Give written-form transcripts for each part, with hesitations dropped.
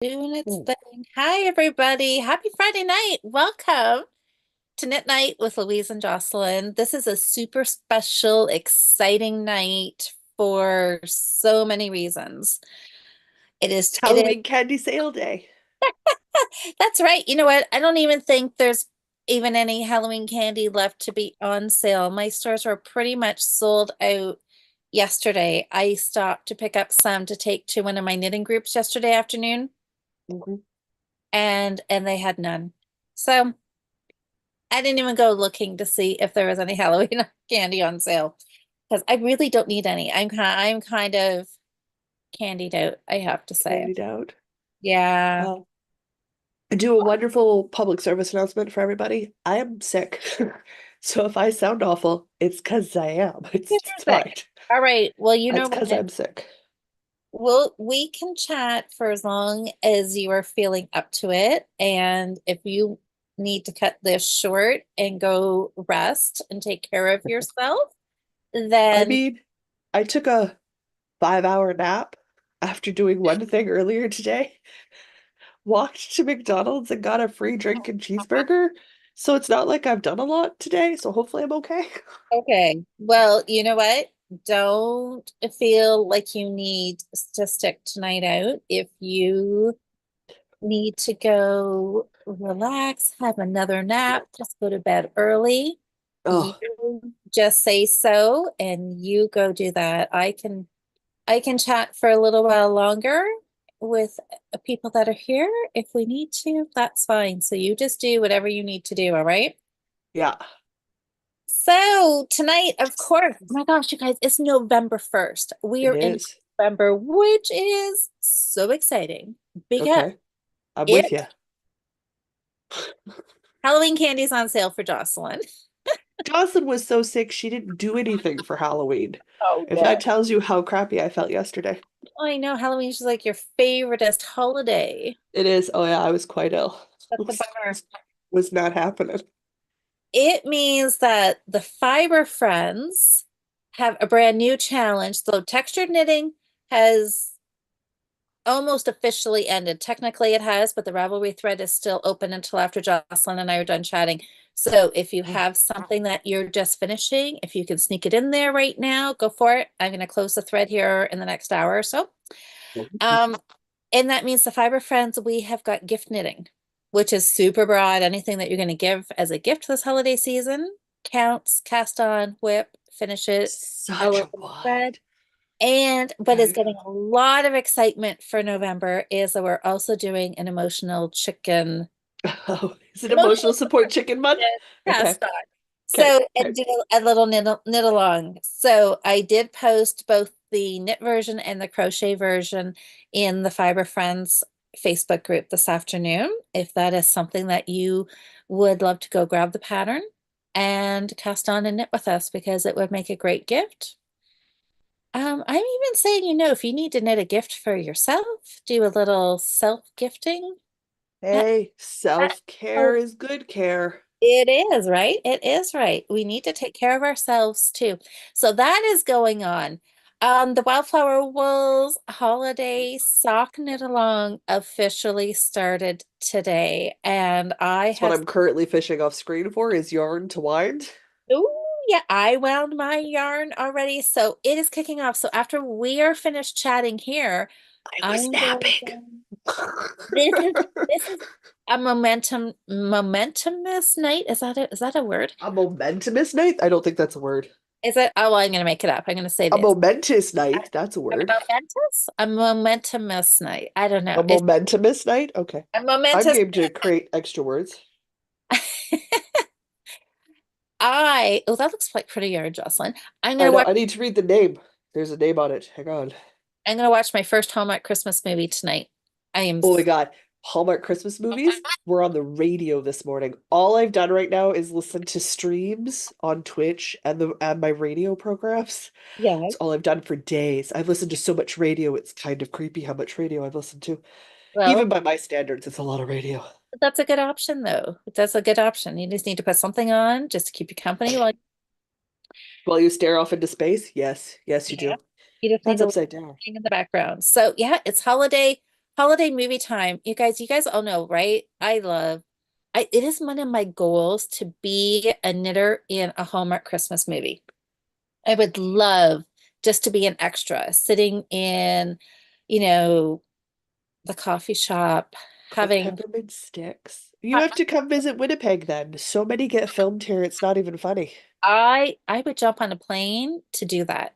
Doing its Mm. thing. Hi, everybody. Happy Friday night. Welcome to Knit Night with Louise and Jocelyn. This is a super special, exciting night for so many reasons. It is, Halloween candy sale day. that's right. You know what? I don't even think there's even any Halloween candy left to be on sale. My stores were pretty much sold out yesterday. I stopped to pick up some to take to one of my knitting groups yesterday afternoon, Mhm. and they had none. So I didn't even go looking to see if there was any Halloween candy on sale because I really don't need any. I'm kind of candied out, I have to say. Candied out. Yeah. Well, I do a wonderful public service announcement for everybody. I am sick. So if I sound awful, it's because I am. It's, Yes, it's you're fine. sick. All right. Well, you know It's because what? I'm sick. We can chat for as long as you are feeling up to it. And if you need to cut this short and go rest and take care of yourself, I then mean, I took a 5-hour nap after doing one thing earlier today, walked to McDonald's and got a free drink and cheeseburger. So it's not like I've done a lot today. So hopefully I'm okay. okay. Well, you know what? Don't feel like you need to stick tonight out. If you need to go relax, have another nap, just go to bed early. You Oh, just say so and you go do that. I can chat for a little while longer with people that are here if we need to. That's fine. So you just do whatever you need to do, all right? yeah, So tonight, of course, oh my gosh, you guys, it's November 1st. We it are in is. November, which is so exciting because Okay, I'm with it you. Halloween candy's on sale for Jocelyn. Jocelyn was so sick she didn't do anything for Halloween. Oh, If yeah. that tells you how crappy I felt yesterday. I know Halloween's just like your favoriteest holiday. It is. Oh yeah, I was quite ill. That's a Was, bummer. was not happening. It means that the Fiber Friends have a brand new challenge. So textured knitting has almost officially ended. Technically, it has, but the Ravelry thread is still open until after Jocelyn and I are done chatting. So if you have something that you're just finishing, if you can sneak it in there right now, go for it. I'm going to close the thread here in the next hour or so. Um, and that means the Fiber Friends, we have got gift knitting, which is super broad. Anything that you're going to give as a gift this holiday season counts, cast on, whip, finish it, all Such over a the thread. wide. And what is Okay. getting a lot of excitement for November is that we're also doing an Oh, is it emotional emotional support support chicken month? Okay. cast on. Okay. So, and Okay. do a little knit along. So I did post both the knit version and the crochet version in the Fiber Friends Facebook group this afternoon. If that is something that you would love to go grab the pattern and cast on and knit with us because it would make a great gift. I'm even saying, if you need to knit a gift for yourself, do a little self-gifting. That, Hey, that self-care oh, is good care. it is, right? It is right. We need to take care of ourselves too. So that is going on. The Wildflower Wools holiday sock knit along officially started today, and I That's what have I'm currently fishing off screen for is yarn to wind. oh yeah, I wound my yarn already, so it is kicking off. So after we are finished chatting here, I was I'm going to napping. go. This is a momentumous night. Is that a word? A momentous night? I don't think that's a word. Is it? Oh, well, I'm going to make it up. I'm going to say A this. momentous night, that's a A word. momentous? A momentumous night. I don't A know. It's momentumous night? Okay. a I'm momentous. game to create extra words. Oh, that looks like pretty yarn, Jocelyn. I'm I gonna know, watch. I need to read the name. There's a name on it. Hang on. I'm gonna watch my first Hallmark Christmas movie tonight. I am. Oh my God. Hallmark Christmas movies were on the radio this morning. All I've done right now is listen to streams on Twitch and my radio programs. Yeah. It's all I've done for days. I've listened to so much radio, it's kind of creepy how much radio I've listened to. Even Well, by my standards, it's a lot of radio. that's a good option, though. That's a good option. You just need to put something on just to keep you company while While you stare off into space? Yes, yes, you yeah. do. You just need That's a little upside down. thing in the background. So yeah, it's holiday movie time. You guys all know, right? It is one of my goals to be a knitter in a Hallmark Christmas movie. I would love just to be an extra, sitting in, you know, the coffee shop, With having peppermint sticks. You have to come visit Winnipeg then. So many get filmed here, it's not even funny. I would jump on a plane to do that.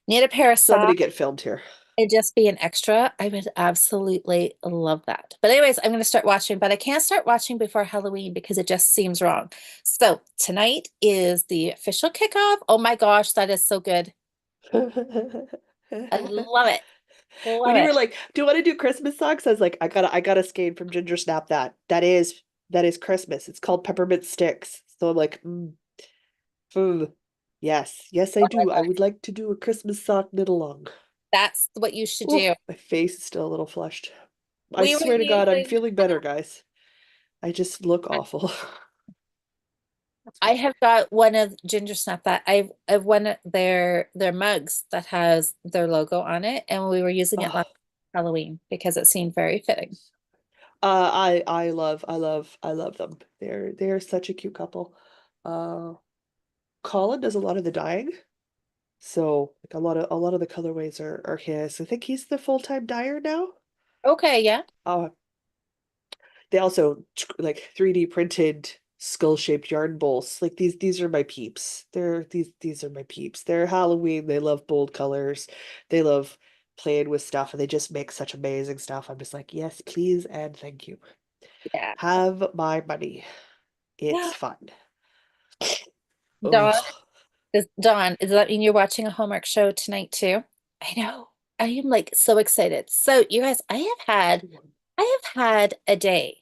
Need a pair of So many socks get filmed here. and just be an extra. I would absolutely love that. But anyways, I'm going to start watching, but I can't start watching before Halloween because it just seems wrong. So tonight is the official kickoff. Oh my gosh, that is so good. I love it. When Love you were it. like, "Do you want to do Christmas socks?" I was like, I gotta skein from Ginger Snap that. That is Christmas. It's called peppermint sticks. So I'm like, mm. Yes, yes, I Oh my do. I God. would like to do a Christmas sock knit along. That's what you should Oh, do. my face is still a little flushed. I We were swear to God, I'm using, feeling better, guys. I just look awful. That's I fine. have got one of Ginger Snap that I've one of their mugs that has their logo on it, and we were using it last Oh, Halloween because it seemed very fitting. I love them. They're such a cute couple. Uh, Colin does a lot of the dyeing, so like a lot of the colorways are his. I think he's the full-time dyer now. Okay, yeah. Uh, they also like 3D printed skull-shaped yarn bowls. Like these are my peeps. These are my peeps. They're Halloween. They love bold colors. They love playing with stuff, and they just make such amazing stuff. I'm just like, yes, please and thank you. Yeah. Have my money. It's fun. Dawn, Oh, does that mean you're watching a Hallmark show tonight too? I know. I am like so excited. So you guys, I have had a day.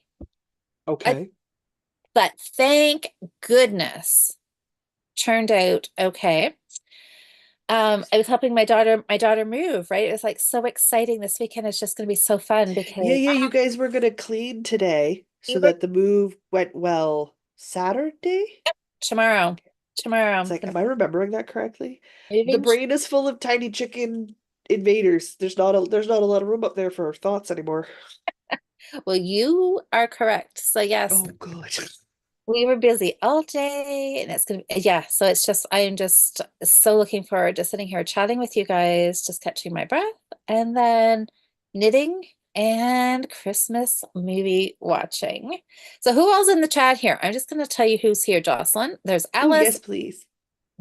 I, okay. but thank goodness turned out okay. I was helping my daughter move, right? It was like so exciting. This weekend is just going to be so fun Yeah, because yeah, you guys were gonna clean today we so were that the move went well Saturday? tomorrow, It's like, the am I remembering that correctly? The moving. brain is full of tiny chicken invaders. There's not a lot of room up there for thoughts anymore. Well, you are correct. So yes, Oh, good. we were busy all day, and it's gonna be, yeah. So it's just I am just so looking forward to sitting here chatting with you guys, just catching my breath, and then knitting and Christmas movie watching. So who else in the chat here? I'm just gonna tell you who's here, Jocelyn. There's Oh, Alice, yes, please.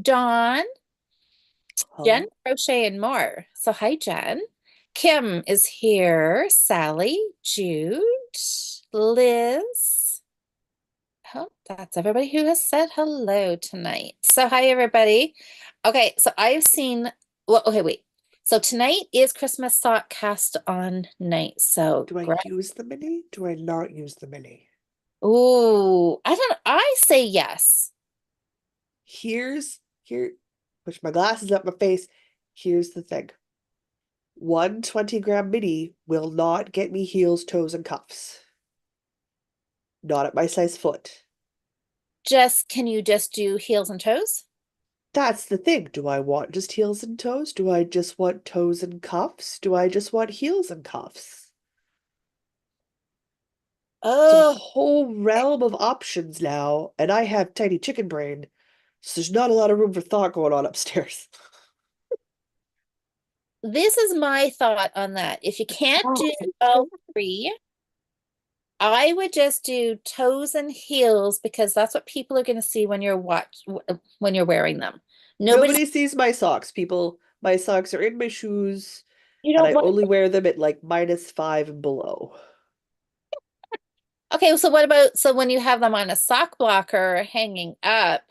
Dawn, Jen, Hello. Crochet, and more. So hi, Jen. Kim is here. Sally, Jude, Liz. Oh, that's everybody who has said hello tonight. So hi, everybody. Okay, so I've seen, well, okay, wait. So tonight is Christmas sock cast on night. So Do I grab, use the mini? Do I not use the mini? ooh, I say yes. Here, push my glasses up my face. Here's the thing. One 20-gram mini will not get me heels, toes, and cuffs. Not at my size foot. Can you just do heels and toes? That's the thing. Do I want just heels and toes? Do I just want toes and cuffs? Do I just want heels and cuffs? It's a Oh, whole realm of options now, and I have tiny chicken brain, so there's not a lot of room for thought going on upstairs. this is my thought on that. If you can't do all three, I would just do toes and heels because that's what people are going to see when you're wearing them. Nobody's Nobody sees my socks, people. My socks are in my shoes, you and don't I want only wear them at like -5 and below. Okay, so what about so when you have them on a sock blocker hanging up,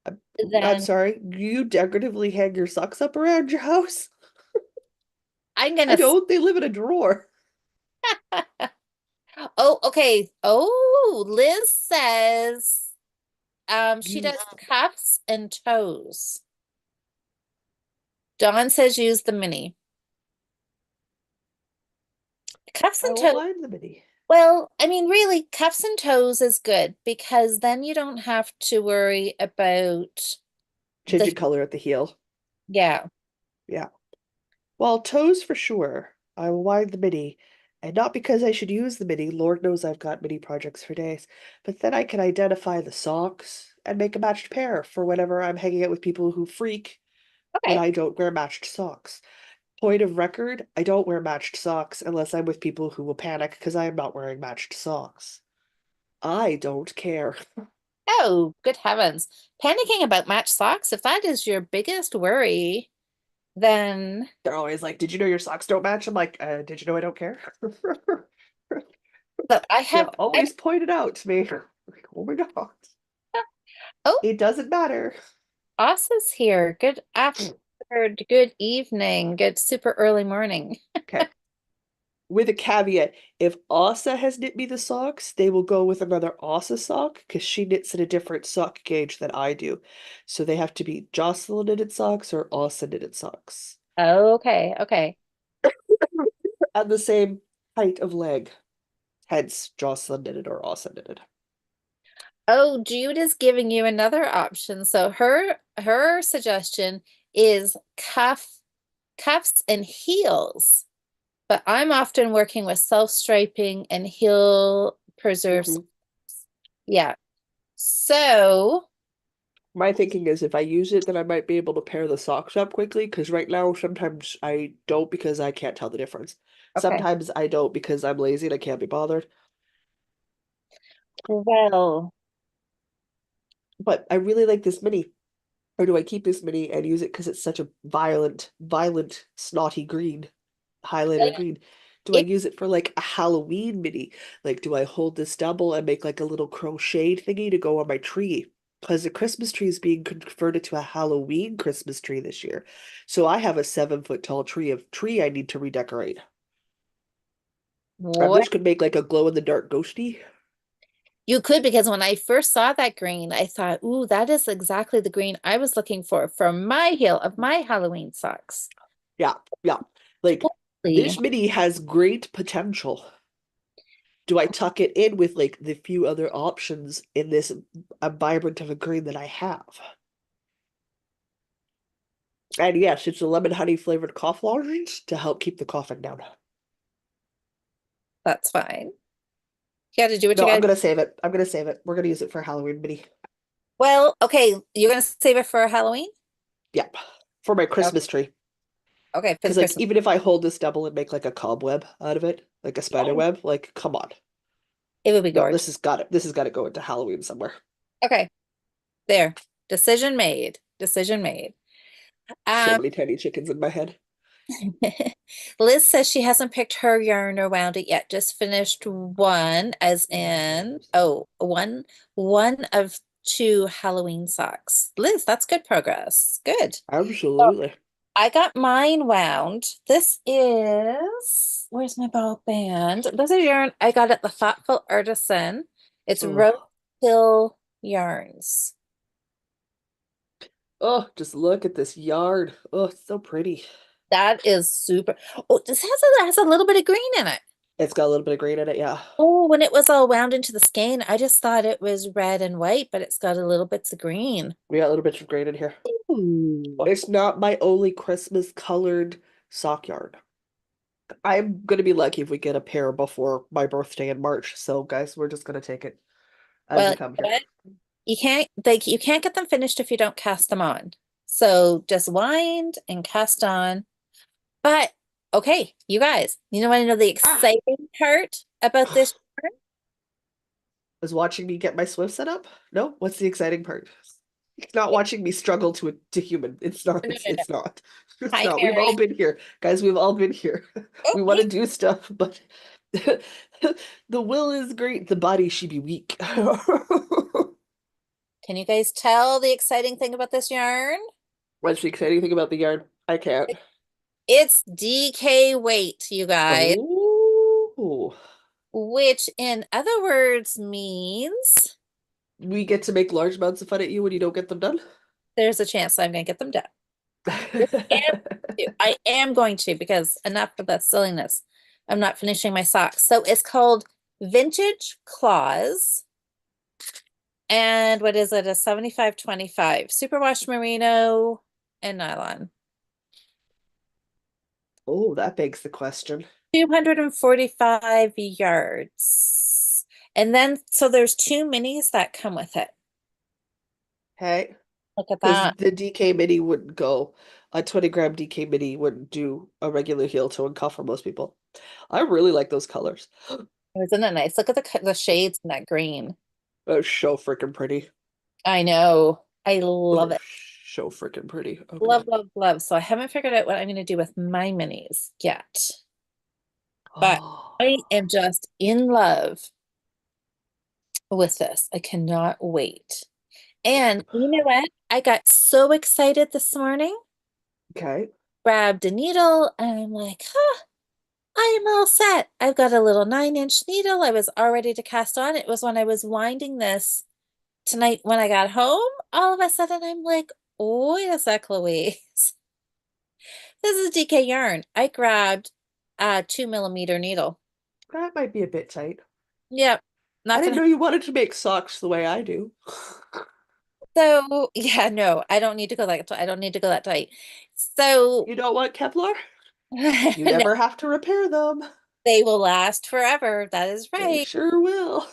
I'm, I'm then sorry, you decoratively hang your socks up around your house? I'm I gonna don't, they live in a drawer. oh okay. Oh, Liz says she does Use, cuffs and toes. Dawn says use the mini. Cuffs I and won't toes. mind the mini. Well, I mean, really, cuffs and toes is good because then you don't have to worry about the, Changing color at the heel. yeah. Yeah. Well, toes for sure. I will mind the mini. And not because I should use the mini, Lord knows I've got mini projects for days, but then I can identify the socks and make a matched pair for whenever I'm hanging out with people who freak when Okay. I don't wear matched socks. Point of record, I don't wear matched socks unless I'm with people who will panic because I am not wearing matched socks. I don't care. Oh, good heavens. Panicking about match socks, if that is your biggest worry, then They're always like, "Did you know your socks don't match?" I'm like, "Did you know I don't care?" look, They always point it out to me. Like, oh my God, oh, it doesn't matter. Osa's here. Good afternoon, good evening, good super early morning. Okay. With a caveat, if Asa has knit me the socks, they will go with another Asa sock because she knits in a different sock gauge than I do. So they have to be Jocelyn knitted socks or Asa knitted socks. Okay, okay. And the same height of leg. Hence Jocelyn knitted or Asa knitted. Oh, Jude is giving you another option. So her suggestion is cuffs and heels. But I'm often working with self-striping and heel preserves. Mhm. Yeah. So, My thinking is if I use it, then I might be able to pair the socks up quickly because right now sometimes I don't because I can't tell the difference. okay. Sometimes I don't because I'm lazy and I can't be bothered. Well, But I really like this mini. Or do I keep this mini and use it because it's such a violent, snotty green, highlighter green? Do I it use it for like a Halloween mini? Like, do I hold this double and make like a little crocheted thingy to go on my tree? Because the Christmas tree is being converted to a Halloween Christmas tree this year. So I have a 7 foot tall tree I need to redecorate. And what this could make like a glow in the dark ghosty. you could, because when I first saw that green, I thought, ooh, that is exactly the green I was looking for my heel of my Halloween socks. Yeah, yeah. Like Totally. this mini has great potential. Do I tuck it in with like the few other options in this a vibrant of a green that I have? And yes, it's a lemon honey flavored cough lozenge to help keep the coughing down. That's fine. You got to do what you No, I'm got to. gonna save it. I'm gonna save it. We're gonna use it for Halloween mini. Well, okay, you're gonna save it for Halloween? Yep. For my Oh, Christmas tree. okay, for the Because like Christmas. even if I hold this double and make like a cobweb out of it, like a spider web, like come on. It would be No, gorgeous. this has got to go into Halloween somewhere. Okay, there. Decision made. Decision made. So Um, many tiny chickens in my head. Liz says she hasn't picked her yarn or wound it yet. Just finished one, as in, oh, one of two Halloween socks. Liz, that's good progress. Good. So Absolutely. I got mine wound. This is, where's my ball band? This is yarn I got at the Thoughtful Artisan. It's Rose Oh, Hill Yarns. oh, just look at this yard. Oh, it's so pretty. That is super. Oh, this has a little bit of green in it. It's got a little bit of green in it, yeah. Oh, when it was all wound into the skein, I just thought it was red and white, but it's got a little bits of green. We got a little bit of green in here. Ooh. It's not my only Christmas colored sock yarn. I'm gonna be lucky if we get a pair before my birthday in March. So guys, we're just gonna take it as Well, they you come know here. what? You can't get them finished if you don't cast them on. So just wind and cast on. But okay, you guys, you know what I know the Ah, exciting part about this yarn? is watching me get my Swift set up? No? What's the exciting part? It's not watching me struggle to human. It's not, No, no, no. it's not. It's Hi, not. We've all Mary. been here. Guys, we've all been here. Oh, We want hey, to do stuff, but the will is great, the body should be weak. can you guys tell the exciting thing about this yarn? What's the exciting thing about the yarn? I can't. It's DK weight, you guys, Oh, which in other words means we get to make large amounts of fun at you when you don't get them done. there's a chance I'm going to get them done. I am going to, because enough of that silliness. I'm not finishing my socks. So it's called Vintage Claws. And what is it? A 75/25 superwash merino and nylon. Oh, that begs the question. 245 yards. And then, so there's two minis that come with it. Okay. Look at Because that. the DK mini wouldn't go. A 20-gram DK mini wouldn't do a regular heel toe and cuff for most people. I really like those colors. Isn't it nice? Look at the shades in that green. Oh, so freaking pretty. I know. I love Oh, it. so freaking pretty. Love, Okay. love, love. So I haven't figured out what I'm going to do with my minis yet, but I Oh, am just in love with this. I cannot wait. And you know what? I got so excited this morning, okay. grabbed a needle, and I'm like, huh, I am all set. I've got a little 9-inch needle. I was all ready to cast on. It was when I was winding this tonight when I got home. All of a sudden, I'm like, wait a sec, Louise. This is DK yarn. I grabbed a 2 millimeter needle. That might be a bit tight. Yep, I not didn't gonna. know you wanted to make socks the way I do. So yeah, no, I don't need to go that. I don't need to go that tight. So You don't want Kevlar? You no, never have to repair them. they will last forever. That is They right. sure will.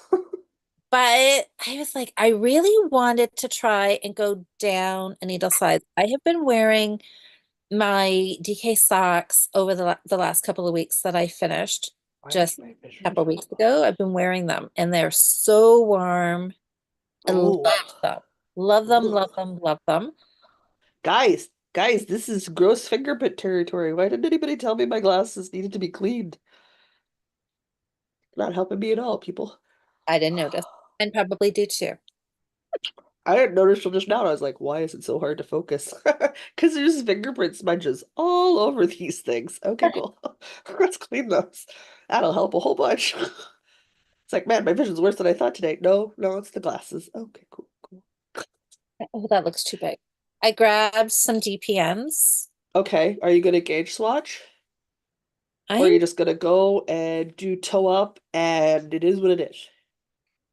But I was like, I really wanted to try and go down a needle size. I have been wearing my DK socks over the last couple of weeks that I finished Why is just my a vision couple of so weeks ago. off? I've been wearing them and they're so warm. I love Oh, them. Love them, ugh. love them, love them. Guys, this is gross fingerprint territory. Why didn't anybody tell me my glasses needed to be cleaned? Not helping me at all, people. I didn't notice and probably do too. I didn't notice till just now. And I was like, why is it so hard to focus? Because there's fingerprint smudges all over these things. Okay, cool. Let's clean those. That'll help a whole bunch. It's like, man, my vision's worse than I thought today. No, no, it's the glasses. Okay, cool, cool. Oh, that looks too big. I grabbed some DPMs. Okay, are you gonna gauge swatch? Or are I'm you just gonna go and do toe up and it is what it is?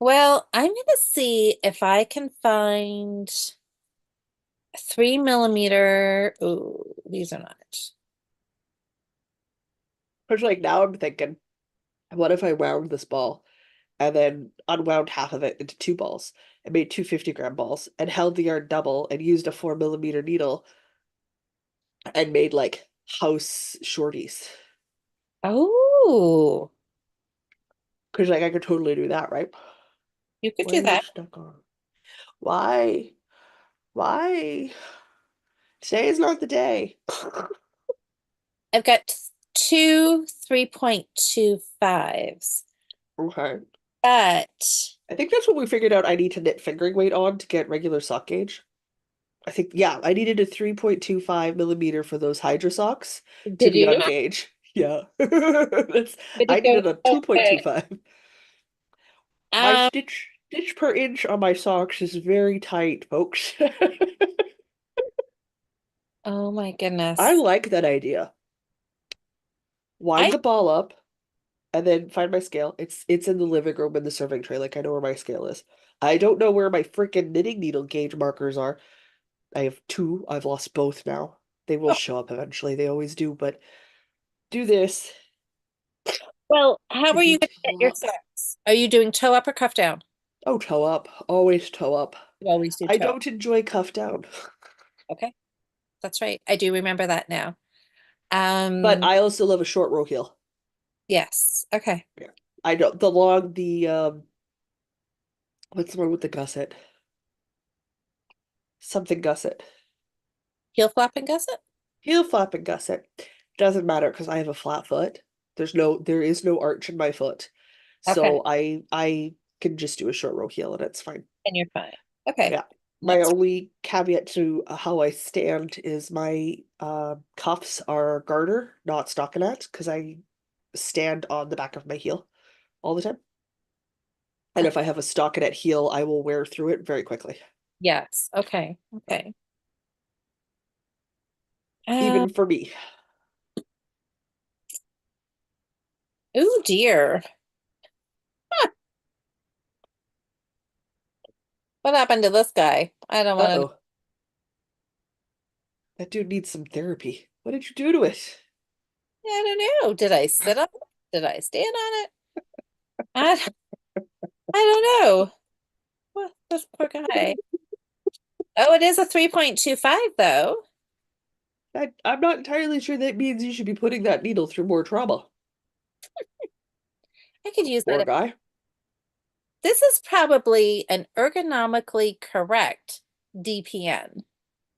I'm gonna see if I can find 3 millimeter. Oh, these are not. Because like now I'm thinking, what if I wound this ball and then unwound half of it into two balls and made two 50-gram balls and held the yarn double and used a 4 millimeter needle and made like house shorties. Oh, Because like I could totally do that, right? you could What do are you that. stuck on? Why? Why? Today is not the day. I've got two 3.25s, Okay. but I think that's what we figured out I need to knit fingering weight on to get regular sock gauge. I think, yeah, I needed a 3.25 millimeter for those Hydra socks to did be you? on gauge. Yeah. That's Did I it go? needed a Okay. 2.25. My Um, stitch per inch on my socks is very tight, folks. oh my I goodness. like that idea. Wind I the ball up and then find my scale. It's in the living room in the serving tray. Like I know where my scale is. I don't know where my freaking knitting needle gauge markers are. I have two. I've lost both now. They will show up eventually. They always do, but do this. Well, how To are do you going to get toe your up. socks? Are you doing toe up or cuff down? Oh, toe up. Always toe up. You always do I toe. don't enjoy cuff down. Okay, that's right. I do remember that now. But Um, I also love a short row heel. yes. Okay. Yeah. I don't the long the what's the one with the gusset? Something gusset. Heel flap and gusset? Heel flap and gusset. Doesn't matter because I have a flat foot. There is no arch in my foot. Okay. So I can just do a short row heel and it's fine. And you're fine. Okay. Yeah. My That's only caveat to how I stand is my cuffs are garter, not stockinette, because I stand on the back of my heel all the time. And if I have a stockinette heel, I will wear through it very quickly. yes. Okay. Okay. Even for me. Oh dear. What happened to this guy? I don't want to. Uh-oh. That dude needs some therapy. What did you do to it? I don't know. Did I sit on it? Did I stand on it? I, I don't know. What this poor guy. Oh, it is a 3.25 though. I'm not entirely sure that means you should be putting that needle through more trauma. I could use Poor that. guy. This is probably an ergonomically correct DPN.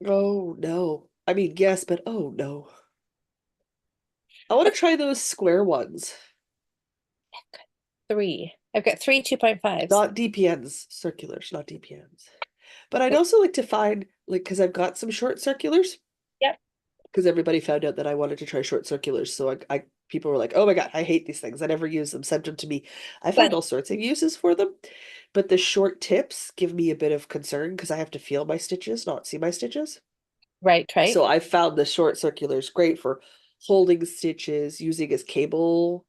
Oh no. I mean, yes, but oh no. I want to try those square ones. Three. I've got three 2.5s. Not DPNs, circulars, not DPNs. But I'd also like to find, like, because I've got some short circulars, Yep. because everybody found out that I wanted to try short circulars. So people were like, oh my God, I hate these things. I never use them. Sent them to me. I find But all sorts of uses for them. But the short tips give me a bit of concern because I have to feel my stitches, not see my stitches. right. So I found the short circulars great for holding stitches, using as cable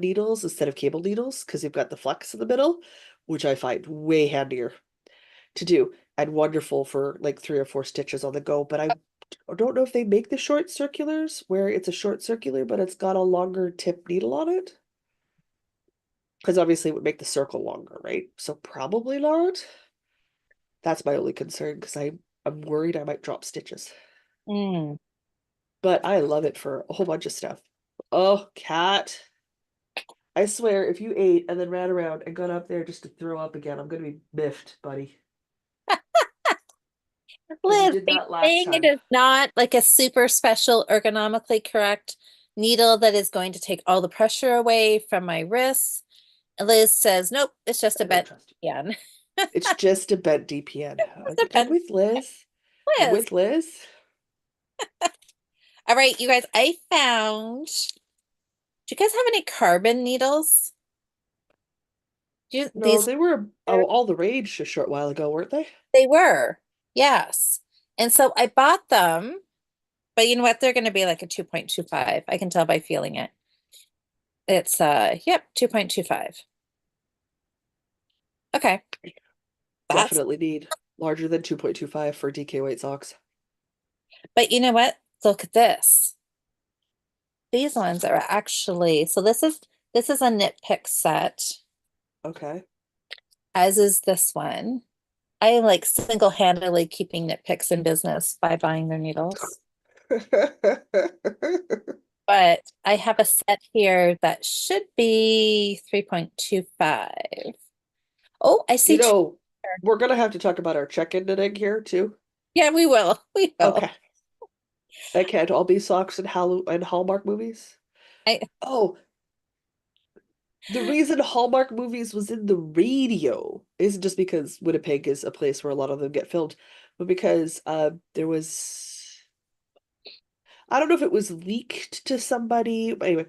needles instead of cable needles because you've got the flex in the middle, which I find way handier to do and wonderful for like 3 or 4 stitches on the go. But I don't know if they make the short circulars where it's a short circular, but it's got a longer tip needle on it. Because obviously it would make the circle longer, right? So probably not. That's my only concern because I'm worried I might drop stitches. Mm. But I love it for a whole bunch of stuff. Oh, cat. I swear, if you ate and then ran around and got up there just to throw up again, I'm gonna be miffed, buddy. Because you Liz, did are you that last saying it time. is not like a super special ergonomically correct needle that is going to take all the pressure away from my wrists? And Liz says, nope, it's just a I don't bent trust you. DPN. It's just a bent DPN. It's a I'm bent with Liz. I'm Liz. with Liz. All right, you guys, I found. Do you guys have any carbon needles? No, These they were all the rage a short while ago, weren't they? they were, yes. And so I bought them, but you know what? They're going to be like a 2.25. I can tell by feeling it. It's yep, 2.25. Okay. That's, Definitely need larger than 2.25 for DK White socks. but you know what? Look at this. These ones are actually, so this is a knit pick set, Okay. as is this one. I am like single-handedly keeping knit picks in business by buying their needles. But I have a set here that should be 3.25. Oh, I You see. know, we're gonna have to talk about our check-in knitting here too. Yeah, we will. We will. Okay. They can't all be socks and Hallmark movies. I Oh, the reason Hallmark movies was in the radio isn't just because Winnipeg is a place where a lot of them get filmed, but because there was I don't know if it was leaked to somebody. But anyway,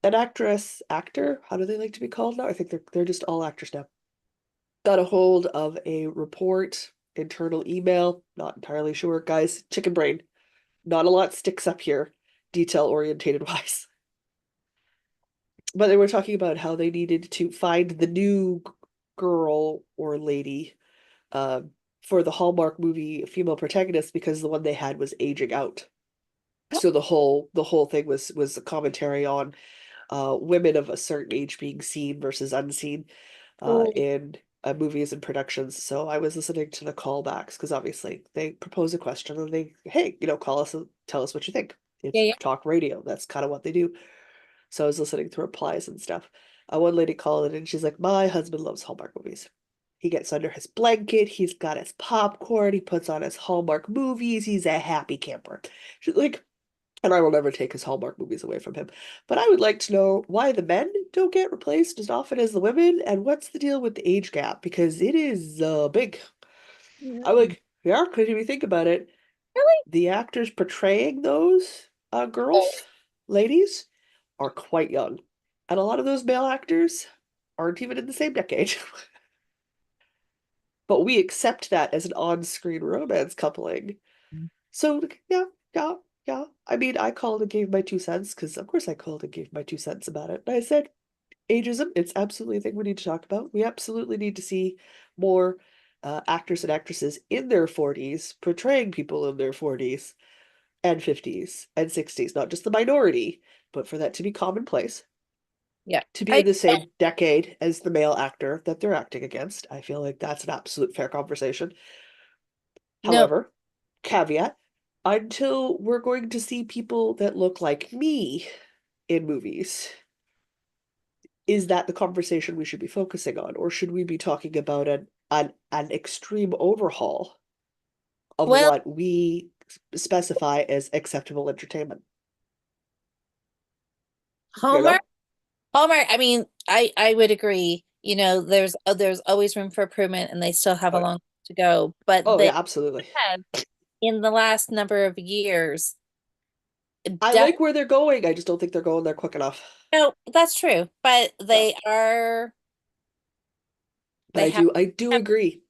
an actor, how do they like to be called now? I think they're just all actors now. Got a hold of a report, internal email, not entirely sure. Guys, chicken brain. Not a lot sticks up here, detail orientated wise. But they were talking about how they needed to find the new girl or lady for the Hallmark movie female protagonist because the one they had was aging out. So the whole thing was a commentary on women of a certain age being seen versus unseen oh, in movies and productions. So I was listening to the callbacks because obviously they propose a question and they, hey, call us and tell us what you think. yeah, It's yeah. talk radio. That's kind of what they do. So I was listening to replies and stuff. One lady called in and she's like, my husband loves Hallmark movies. He gets under his blanket, he's got his popcorn, he puts on his Hallmark movies, he's a happy camper. She's like, and I will never take his Hallmark movies away from him. But I would like to know why the men don't get replaced as often as the women, and what's the deal with the age gap? Because it is big. I'm Mm, like, yeah, because if you think about it, really? the actors portraying those girls, ladies, are quite young. And a lot of those male actors aren't even in the same decade. But we accept that as an on-screen romance coupling. So yeah, yeah, yeah. I mean, I called and gave my 2 cents because, of course, I called and gave my 2 cents about it. And I said, ageism, it's absolutely a thing we need to talk about. We absolutely need to see more actors and actresses in their 40s portraying people in their 40s. and 50s and 60s, not just the minority, but for that to be commonplace, Yeah. to be in the same decade as the male actor that they're acting against. I feel like that's an absolute fair conversation. No, However, caveat, until we're going to see people that look like me in movies, is that the conversation we should be focusing on? Or should we be talking about an extreme overhaul of well, what we specify as acceptable entertainment? You Hallmark, know? Hallmark, I mean, I would agree. There's always room for improvement and they still have Oh a yeah. long to go, but Oh they yeah, absolutely. have in the last number of years I definitely. like where they're going. I just don't think they're going there quick enough. No, that's true, but No. But they I have, do agree.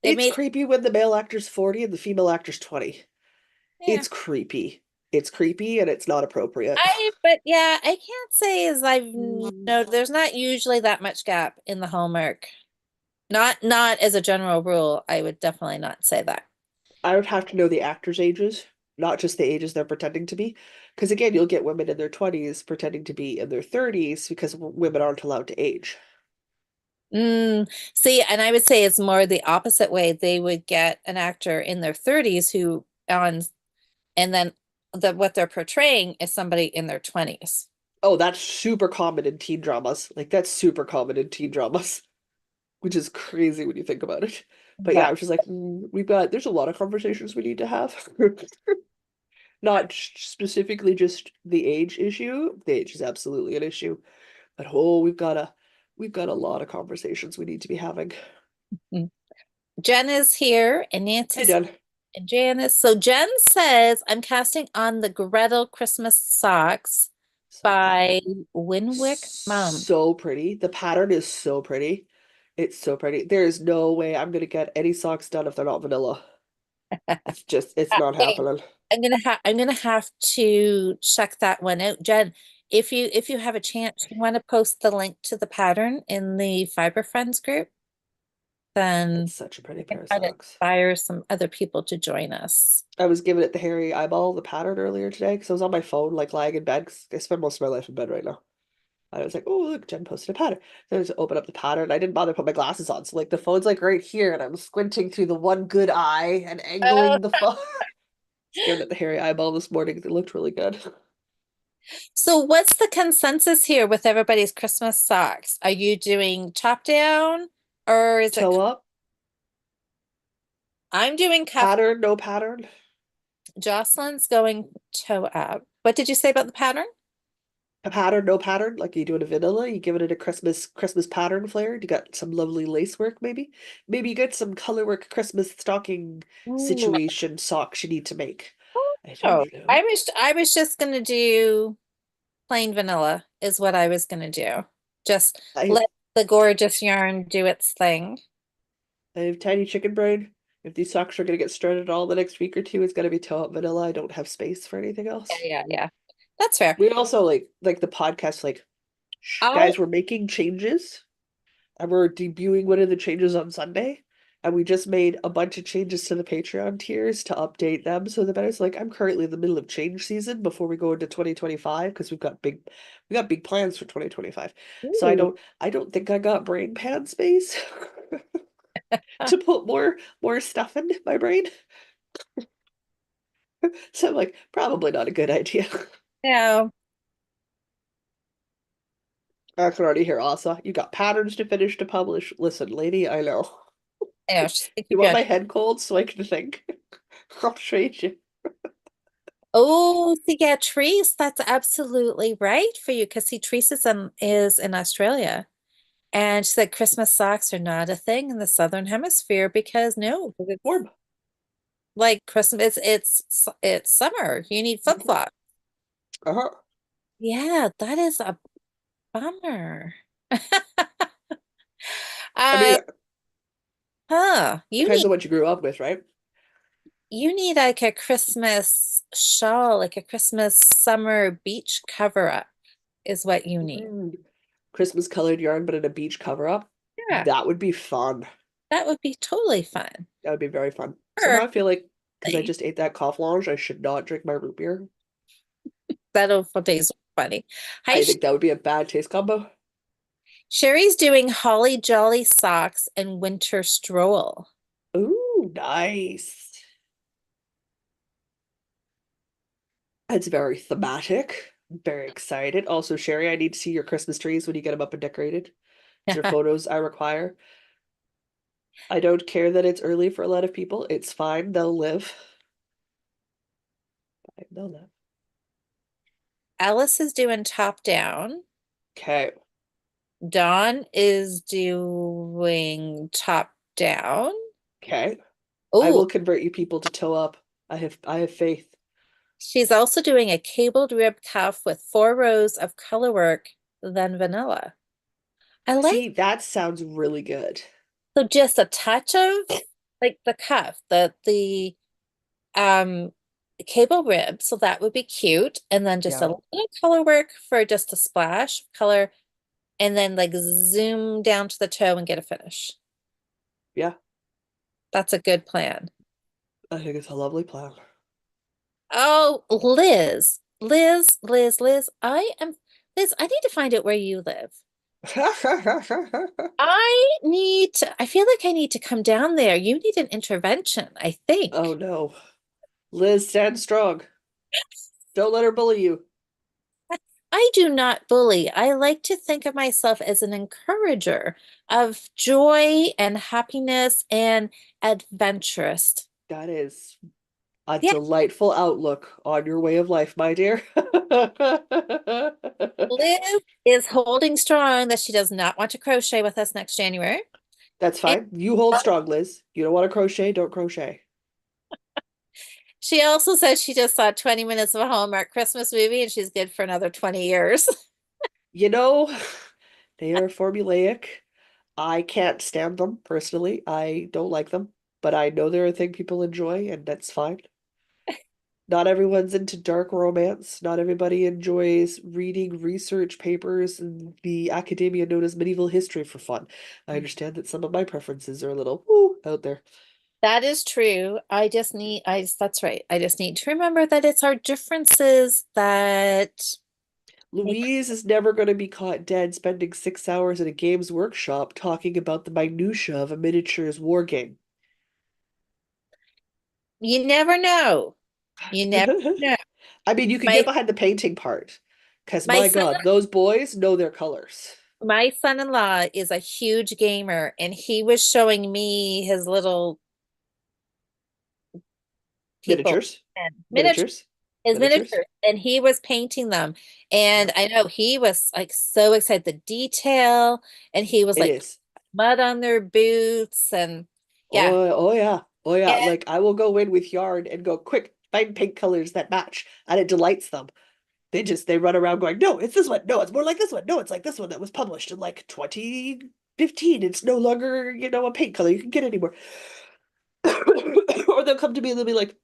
they It's made, creepy when the male actor's 40 and the female actor's 20. yeah. It's creepy. It's creepy and it's not appropriate. But yeah, I can't say as I've no, there's not usually that much gap in the Hallmark. Not as a general rule, I would definitely not say that. I would have to know the actors' ages, not just the ages they're pretending to be. Because again, you'll get women in their 20s pretending to be in their 30s because women aren't allowed to age. See, and I would say it's more the opposite way. They would get an actor in their 30s who on and then what they're portraying is somebody in their 20s. Oh, that's super common in teen dramas. Like, that's super common in teen dramas, which is crazy when you think about it. But yeah, Yeah. I was just like, there's a lot of conversations we need to have. Not specifically just the age issue. The age is absolutely an issue. But oh, we've got a lot of conversations we need to be having. Mm. Jen is here and Hey, Nancy's Dan. and Janice. So Jen says, I'm casting on the Gretel Christmas socks So pretty. by Winwick Mom. So pretty. The pattern is so pretty. It's so pretty. There is no way I'm gonna get any socks done if they're not vanilla. It's not Okay, happening. I'm gonna have to check that one out. Jen, if you have a chance, you want to post the link to the pattern in the Fiber Friends group, It's then such a pretty we can pair of try to socks. inspire some other people to join us. I was giving it the hairy eyeball, the pattern earlier today, because I was on my phone, like lying in bed, 'cause I spend most of my life in bed right now. I was like, oh, look, Jen posted a pattern. Then I just open up the pattern. I didn't bother to put my glasses on. So, like, the phone's like right here, and I'm squinting through the one good eye and Uh, angling the phone. Stared at the hairy eyeball this morning. It looked really good. so what's the consensus here with everybody's Christmas socks? Are you doing top down or is it Toe up, I'm doing cuff. pattern, no pattern. Jocelyn's going toe up. What did you say about the pattern? A pattern, no pattern, like you do in a vanilla. You give it a Christmas pattern flair. You got some lovely lace work, maybe. Maybe you get some color work Christmas stocking Ooh. situation socks you need to make. I Oh, don't I know. was I was just gonna do plain vanilla is what I was gonna do. Just I let the gorgeous yarn do its thing. I have tiny chicken brain. If these socks are gonna get started all the next week or two, it's gonna be toe up vanilla. I don't have space for anything Yeah, else. yeah, yeah. That's fair. We also like the podcast, like, shh, I guys, we're making changes and we're debuting one of the changes on Sunday. And we just made a bunch of changes to the Patreon tiers to update them so the better. So like I'm currently in the middle of change season before we go into 2025 because we got big plans for 2025. So Ooh. I don't think I got brain pad space to put more stuff in my brain. So I'm like, probably not a good idea. No, I can already hear Asa. You got patterns to finish to publish. Listen, lady, I know. no, just to You keep want going. my head cold so I can think? I'll trade you. Oh, see, yeah, Treese, that's absolutely right for you because see, Treese is in Australia. And she said Christmas socks are not a thing in the Southern Hemisphere because no, 'cause it's Warm. like Christmas, it's summer. You need flip-flops. Uh-huh. Yeah, that is a bummer. I mean, Uh, you depends need on what you grew up with, right? you need like a Christmas shawl, like a Christmas summer beach cover up is what you need. Mm. Christmas colored yarn, but in a beach cover up. Yeah, That would be fun. that would be totally fun. That would be very fun. Somehow Or I feel like because I just ate that cough lounge. I should not drink my root beer. That'll taste funny. Hi, I think that would be a bad taste combo. Sherry's doing holly jolly socks and winter stroll. Ooh, nice. It's very thematic. Very excited. Also, Sherry, I need to see your Christmas trees when you get them up and decorated. These are photos I require. I don't care that it's early for a lot of people. It's fine. They'll live. Fine, they'll live. Alice is doing top down. Okay. Dawn is doing top down. Okay. I will Oh, convert you people to toe up. I have faith. she's also doing a cabled rib cuff with 4 rows of color work, then vanilla. I like See, that sounds really good. so just a touch of like the cuff, the um cable rib, so that would be cute, and then just a Yeah. little color work for just a splash of color, and then like zoom down to the toe and get a finish. Yeah. That's a good plan. I think it's a lovely plan. Oh, Liz, I need to find out where you live. I feel like I need to come down there. You need an intervention, I Oh think. no. Liz, stand strong. Don't let her bully you. I do not bully. I like to think of myself as an encourager of joy and happiness and adventurous. That is a Yeah, delightful outlook on your way of life, my dear. Liz is holding strong that she does not want to crochet with us next January. That's And fine. You hold strong, Liz. You don't want to crochet, don't crochet. she also said she just saw 20 minutes of a Hallmark Christmas movie and she's good for another 20 years. You know, they are formulaic. I can't stand them personally. I don't like them, but I know they're a thing people enjoy, and that's fine. Not everyone's into dark romance. Not everybody enjoys reading research papers and the academia known as medieval history for fun. I understand that some of my preferences are a little woo out there. That is true. That's right. I just need to remember that it's our differences that make, Louise is never going to be caught dead spending 6 hours at a games workshop talking about the minutia of a miniatures war game. you never know. You never know. I mean, you can get My behind the painting part, because my my son God, those boys know their colors. my son-in-law is a huge gamer and he was showing me his little people Miniatures, and miniatures, his miniatures. miniatures and he was painting them. And Yeah, I know he was like so excited, the detail, and he was it like is. mud on their boots and yeah. Oh yeah. Oh yeah. Yeah, Like I will go in with yarn and go quick, find pink colors that match, and it delights them. They run around going, no, it's this one. No, it's more like this one. No, it's like this one that was published in like 2015. It's no longer, a pink color you can get anymore. Or they'll come to me and they'll be like,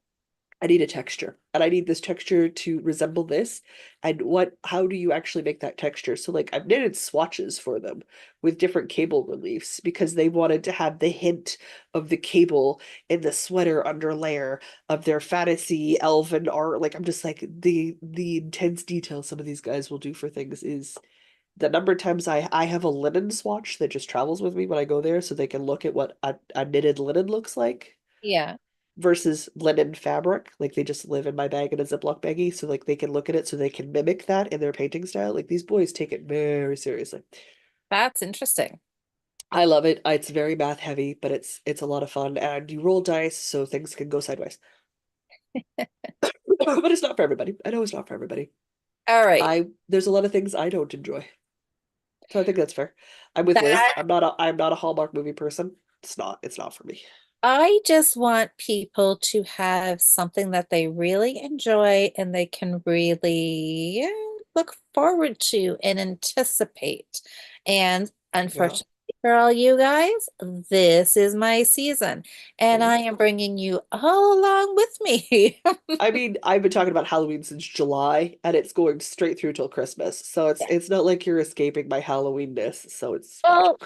I need a texture and I need this texture to resemble this. And how do you actually make that texture? So like I've knitted swatches for them with different cable reliefs because they wanted to have the hint of the cable in the sweater underlayer of their fantasy elven art. Like I'm just like the intense detail some of these guys will do for things is the number of times I have a linen swatch that just travels with me when I go there so they can look at what a knitted linen looks like yeah. versus linen fabric. Like they just live in my bag in a Ziploc baggie, so like they can look at it so they can mimic that in their painting style. Like these boys take it very seriously. That's interesting. I love it. It's very math heavy, but it's a lot of fun, and you roll dice so things can go sideways. But it's not for everybody. I know it's not for everybody. All right. There's a lot of things I don't enjoy. So I think that's fair. I'm with Liz. That I'm not a Hallmark movie person. It's not for me. I just want people to have something that they really enjoy and they can really look forward to and anticipate. And Yeah. unfortunately for all you guys, this is my season, and I Mhm. am bringing you all along with me. I mean, I've been talking about Halloween since July, and it's going straight through till Christmas. So it's not like you're escaping my Halloweenness, so it's fine. Well,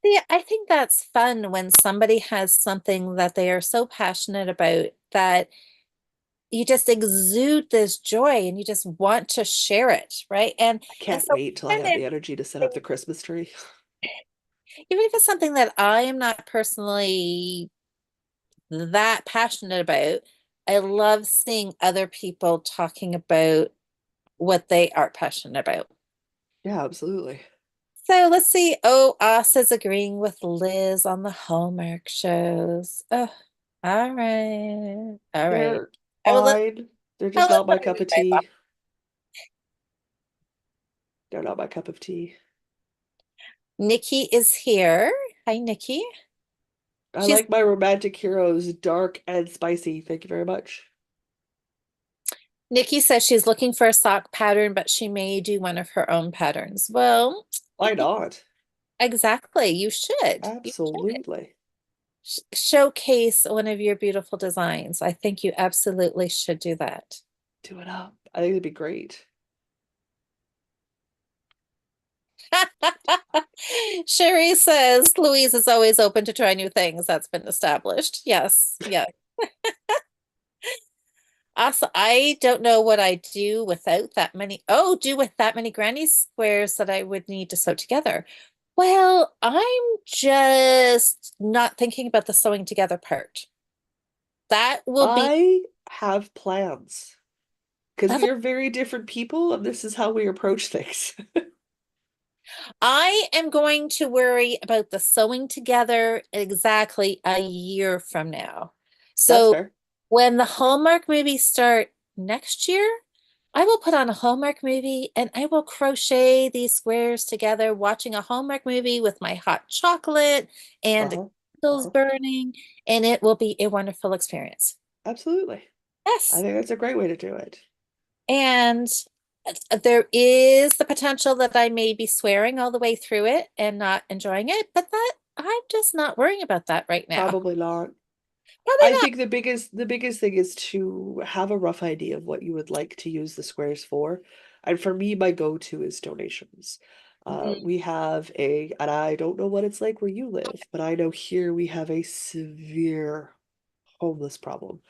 yeah, I think that's fun when somebody has something that they are so passionate about that you just exude this joy and you just want to share it, right? I And can't so wait till I even have the energy to set up the Christmas tree. if it's something that I am not personally that passionate about, I love seeing other people talking about what they are passionate about. Yeah, absolutely. So let's see. Oh, Us is agreeing with Liz on the Hallmark shows. Oh, all right. All right. They're I will look, fine. They're I'll just look not for my cup you of guys up. tea. They're not my cup of tea. Nikki is here. Hi, Nikki. I She's like my romantic heroes dark and spicy. Thank you very much. Nikki says she's looking for a sock pattern, but she may do one of her own patterns. Well, Why not? exactly. You should. You should. Absolutely. Showcase one of your beautiful designs. I think you absolutely should do that. Do it up. I think it'd be great. Sherry says Louise is always open to try new things. That's been established. Yes, yes. Also, I don't know what I do without that many. Oh, do with that many granny squares that I would need to sew together. Well, I'm just not thinking about the sewing together part. That will be. I have plans because Other- we are very different people and this is how we approach things. I am going to worry about the sewing together exactly a year from now. That's So fair. when the Hallmark movies start next year, I will put on a Hallmark movie and I will crochet these squares together, watching a Hallmark movie with my hot chocolate and the Uh-huh. candles Uh-huh. burning, and it will be a wonderful experience. Absolutely. I Yes. think that's a great way to do it. And there is the potential that I may be swearing all the way through it and not enjoying it, but that I'm just not worrying about that right now. Probably not. Probably I not. think the biggest thing is to have a rough idea of what you would like to use the squares for. And for me, my go-to is donations. Mm, We have and I don't know what it's like where you live, but I know here we have a severe homeless problem.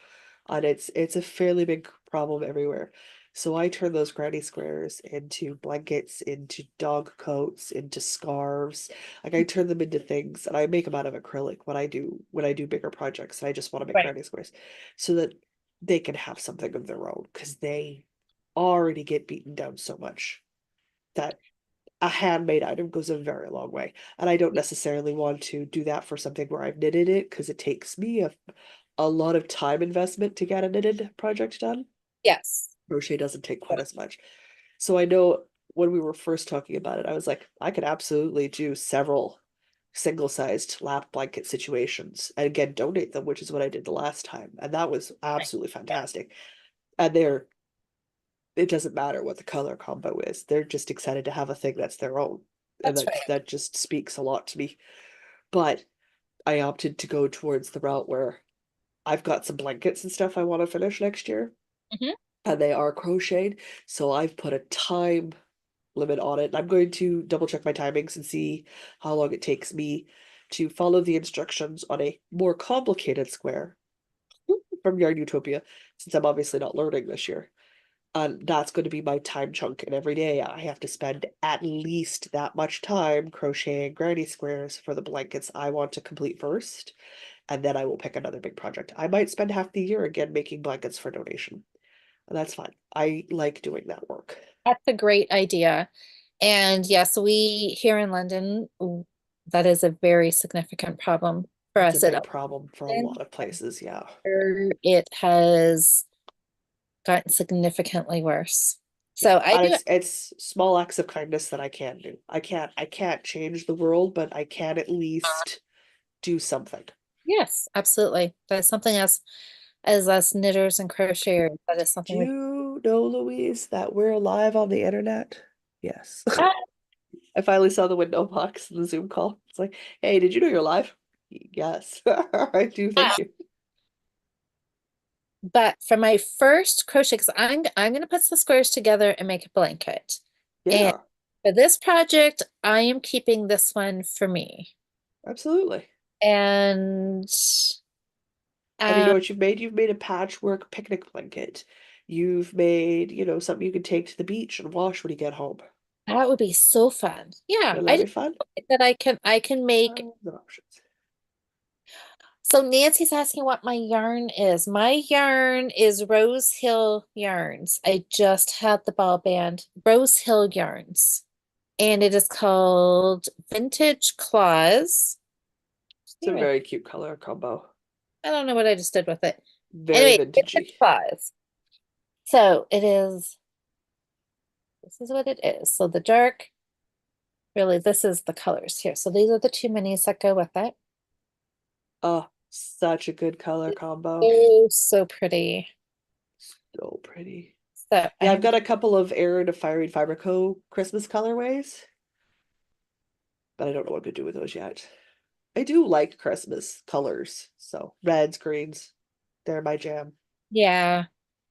And it's a fairly big problem everywhere. So I turn those granny squares into blankets, into dog coats, into scarves. Like I turn them into things, and I make them out of acrylic when I do bigger projects. And I just want to make right. granny squares, so that they can have something of their own because they already get beaten down so much that a handmade item goes a very long way. And I don't necessarily want to do that for something where I've knitted it because it takes me a lot of time investment to get a knitted project done. Yes. Crochet doesn't take quite as much. So I know when we were first talking about it, I was like, I could absolutely do several single-sized lap blanket situations and again donate them, which is what I did the last time. And that was Right. absolutely Yeah, fantastic. And it doesn't matter what the color combo is. They're just excited to have a thing that's their own. And that's that just speaks a lot to me. But I opted to go towards the route where I've got some blankets and stuff I want to finish next year, right. and they are crocheted. So I've put a time limit on it. I'm going to double check my timings and see how long it takes me to follow the instructions on a more complicated square from Yarn Utopia, since I'm obviously not learning this year. And that's going to be my time chunk. And every day I have to spend at least that much time crocheting granny squares for the blankets I want to complete first. And then I will pick another big project. I might spend half the year again making blankets for donation. And that's fine. I like doing that work. That's a great idea. And yes, we here in London, that is a very significant problem for It's a us. It big problem for a lot of places. Yeah. it has gotten significantly worse. Yeah. So I And do, it's small acts of kindness that I can do. I can't change the world, but I can at least do something. yes, absolutely. That is something else as us knitters and crocheters, that is Do something we you know, Louise, that we're alive on the internet? Yes. ah, I finally saw the window box in the Zoom call. It's like, hey, did you know you're live? Yes. I do, thank ah. you. But for my first crochet, because I'm gonna put the squares together and make a blanket. And Yeah, for this project, I am keeping this one for me. absolutely. And And you Um, know what you've made? You've made a patchwork picnic blanket. You've made, something you can take to the beach and wash when you get home. that would be so fun. Yeah, Wouldn't I that be just fun? think that I can make. The options. So Nancy's asking what my yarn is. My yarn is Rose Hill Yarns. I just had the ball band, Rose Hill Yarns, and it is called Vintage Claws. It's a Here, very cute color combo. I don't know what I just did with it. Very Anyway, Vintage vintagey. Claws. So it is, this is what it is. So the dark, really, this is the colors here. So these are the two minis that go with it. Oh, such a good color combo. Oh, so pretty. So pretty. So I Yeah, I've have, got a couple of Air to Fiery Fiber Co. Christmas colorways, but I don't know what to do with those yet. I do like Christmas colors, so reds, greens, they're my jam. yeah.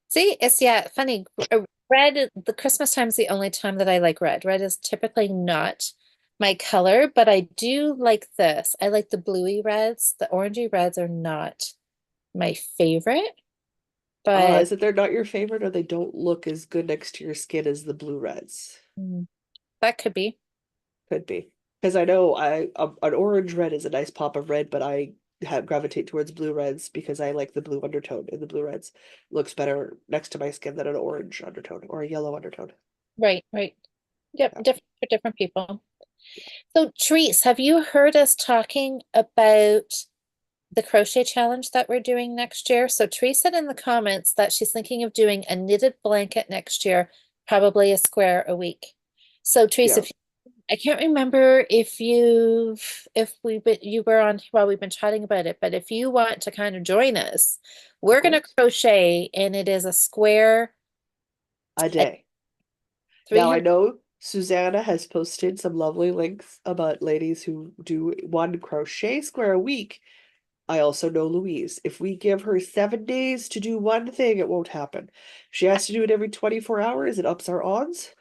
See, it's yeah, funny. Red, the Christmas time's the only time that I like red. Red is typically not my color, but I do like this. I like the bluey reds. The orangey reds are not my favorite, but Is it they're not your favorite or they don't look as good next to your skin as the blue reds? mm, that could be. Could be. Because I know an orange red is a nice pop of red, but I have gravitate towards blue reds because I like the blue undertone in the blue reds. Looks better next to my skin than an orange undertone or a yellow undertone. Right, right. Yep, Yeah. different for different people. So, Therese, have you heard us talking about the crochet challenge that we're doing next year? So Therese said in the comments that she's thinking of doing a knitted blanket next year, probably a square a week. So Therese, Yeah. if I can't remember if you were on while we've been chatting about it, but if you want to kind of join us, we're Okay. gonna crochet and it is a square A at day. Now I 300. know Susanna has posted some lovely links about ladies who do one crochet square a week. I also know Louise. If we give her 7 days to do one thing, it won't happen. She has to do it every 24 hours, it ups our odds,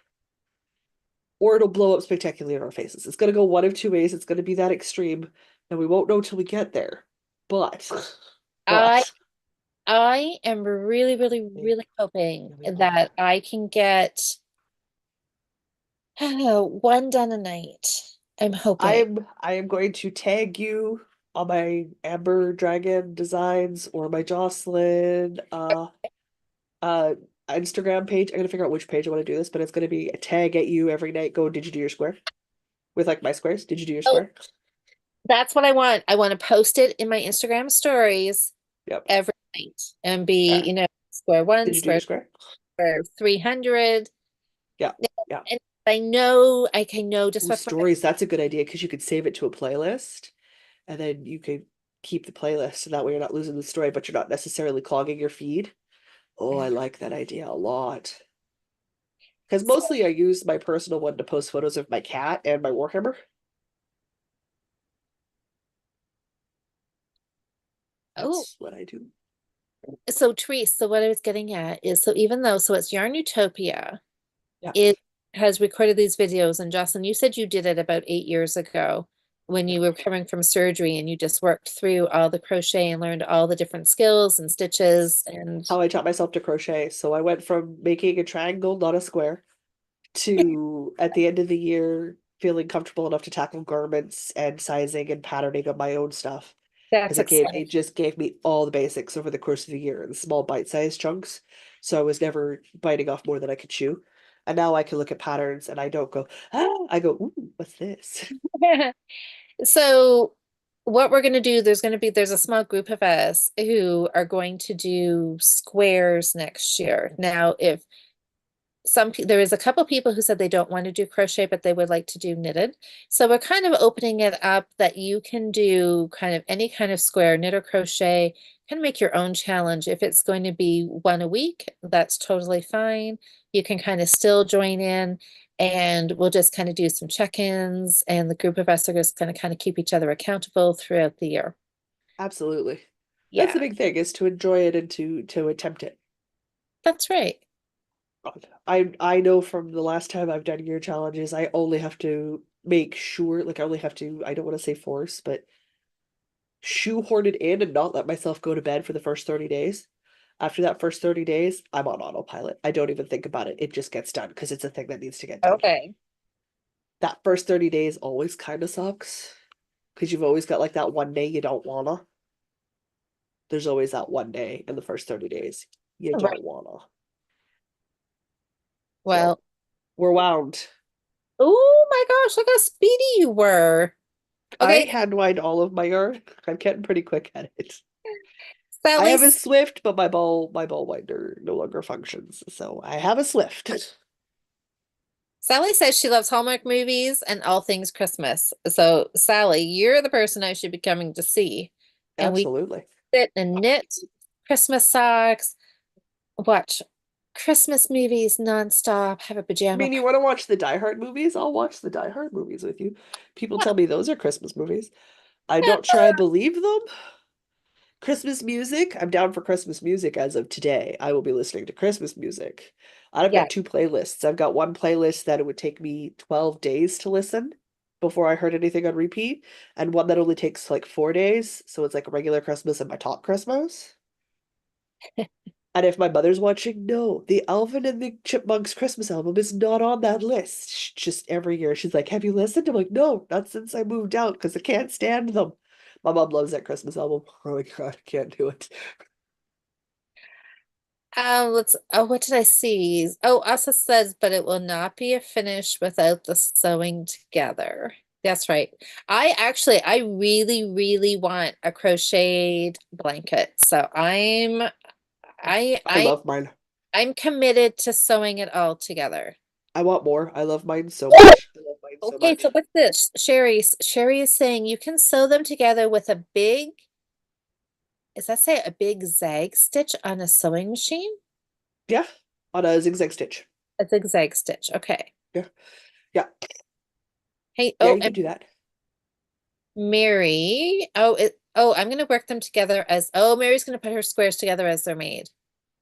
or it'll blow up spectacularly in our faces. It's gonna go one of two ways. It's gonna be that extreme, and we won't know till we get there. But, I but, I am really, really, eh, really hoping we love that I can get one done a night. I'm hoping. I am going to tag you on my Amber Dragon designs or my Jocelyn uh Instagram page. I'm gonna figure out which page I want to do this, but it's gonna be a tag at you every night. Go, did you do your square? With like my squares. Did you do your Oh, square? that's what I want. I want to post it in my Instagram stories Yep. every night and be, Okay. square one, Did you do your square, square? square 300. Yeah. Yeah. And I know just Ooh, what, stories, that's a good idea because you could save it to a playlist and then you could keep the playlist and that way you're not losing the story, but you're not necessarily clogging your feed. Oh, I like that idea a lot. Because so, mostly I use my personal one to post photos of my cat and my Warhammer. oh, That's what I do. so Therese, so what I was getting at is, so even though, so it's Yarn Utopia, Yeah. it has recorded these videos, and Jocelyn, you said you did it about 8 years ago when Yeah. you were coming from surgery and you just worked through all the crochet and learned all the different skills and stitches and How I taught myself to crochet. So I went from making a triangle, not a square, to at the end of the year feeling comfortable enough to tackle garments and sizing and patterning of my own stuff. Because that's it exciting. just gave me all the basics over the course of the year in small bite-sized chunks. So I was never biting off more than I could chew. And now I can look at patterns and I don't go, ah, I go, ooh, what's this? So what we're going to do, there's a small group of us who are going to do squares next year. Now, if there is a couple people who said they don't want to do crochet, but they would like to do knitted. So we're kind of opening it up that you can do kind of any kind of square, knit or crochet, kind of make your own challenge. If it's going to be one a week, that's totally fine. You can kind of still join in and we'll just kind of do some check-ins and the group of us are just going to kind of keep each other accountable throughout the year. Absolutely. That's the Yeah, big thing is to enjoy it and to attempt it. that's right. I know from the last time I've done year challenges, I only have to make sure, like I only have to, I don't want to say force, but shoehorn it in and not let myself go to bed for the first 30 days. After that first 30 days, I'm on autopilot. I don't even think about it. It just gets done because it's a thing that needs to get done. Okay. That first 30 days always kind of sucks because you've always got like that one day you don't wanna. There's always that one day in the first 30 days you Right. don't wanna. So Well, we're wound. oh my gosh, look how speedy you were. I Okay, hand wind all of my yarn. I'm getting pretty quick at it. I Sally, have a Swift, but my ball winder no longer functions. So I have a Swift. Sally says she loves Hallmark movies and all things Christmas. So, Sally, you're the person I should be coming to see. And we Absolutely. sit and knit Christmas socks, watch Christmas movies nonstop, have a I pajama mean, you party. want to watch the Die Hard movies? I'll watch the Die Hard movies with you. People tell me those are Christmas movies. I'm not sure I believe them. Christmas music, I'm down for Christmas music as of today. I will be listening to Christmas music. I've Yeah. got two playlists. I've got one playlist that it would take me 12 days to listen before I heard anything on repeat, and one that only takes like 4 days. So it's like a regular Christmas and my top Christmas. And if my mother's watching, no, the Alvin and the Chipmunks Christmas album is not on that list. Just every year, she's like, "Have you listened?" I'm like, "No, not since I moved out because I can't stand them." My mom loves that Christmas album. Oh my God, I can't do it. What did I see? Oh, Asa says, but it will not be a finish without the sewing together. That's right. I really, really want a crocheted blanket. So I, I I, love mine. I'm committed to sewing it all together. I want more. I love mine so much. I love mine so Okay, so much. what's this? Sherry is saying you can sew them together with a big, is that say a big zag stitch on a sewing machine? Yeah, on a zigzag stitch. A zigzag stitch. Okay. Yeah, yeah, Hey, yeah. oh, You can and do that. Mary. I'm gonna work them together as Mary's gonna put her squares together as they're made.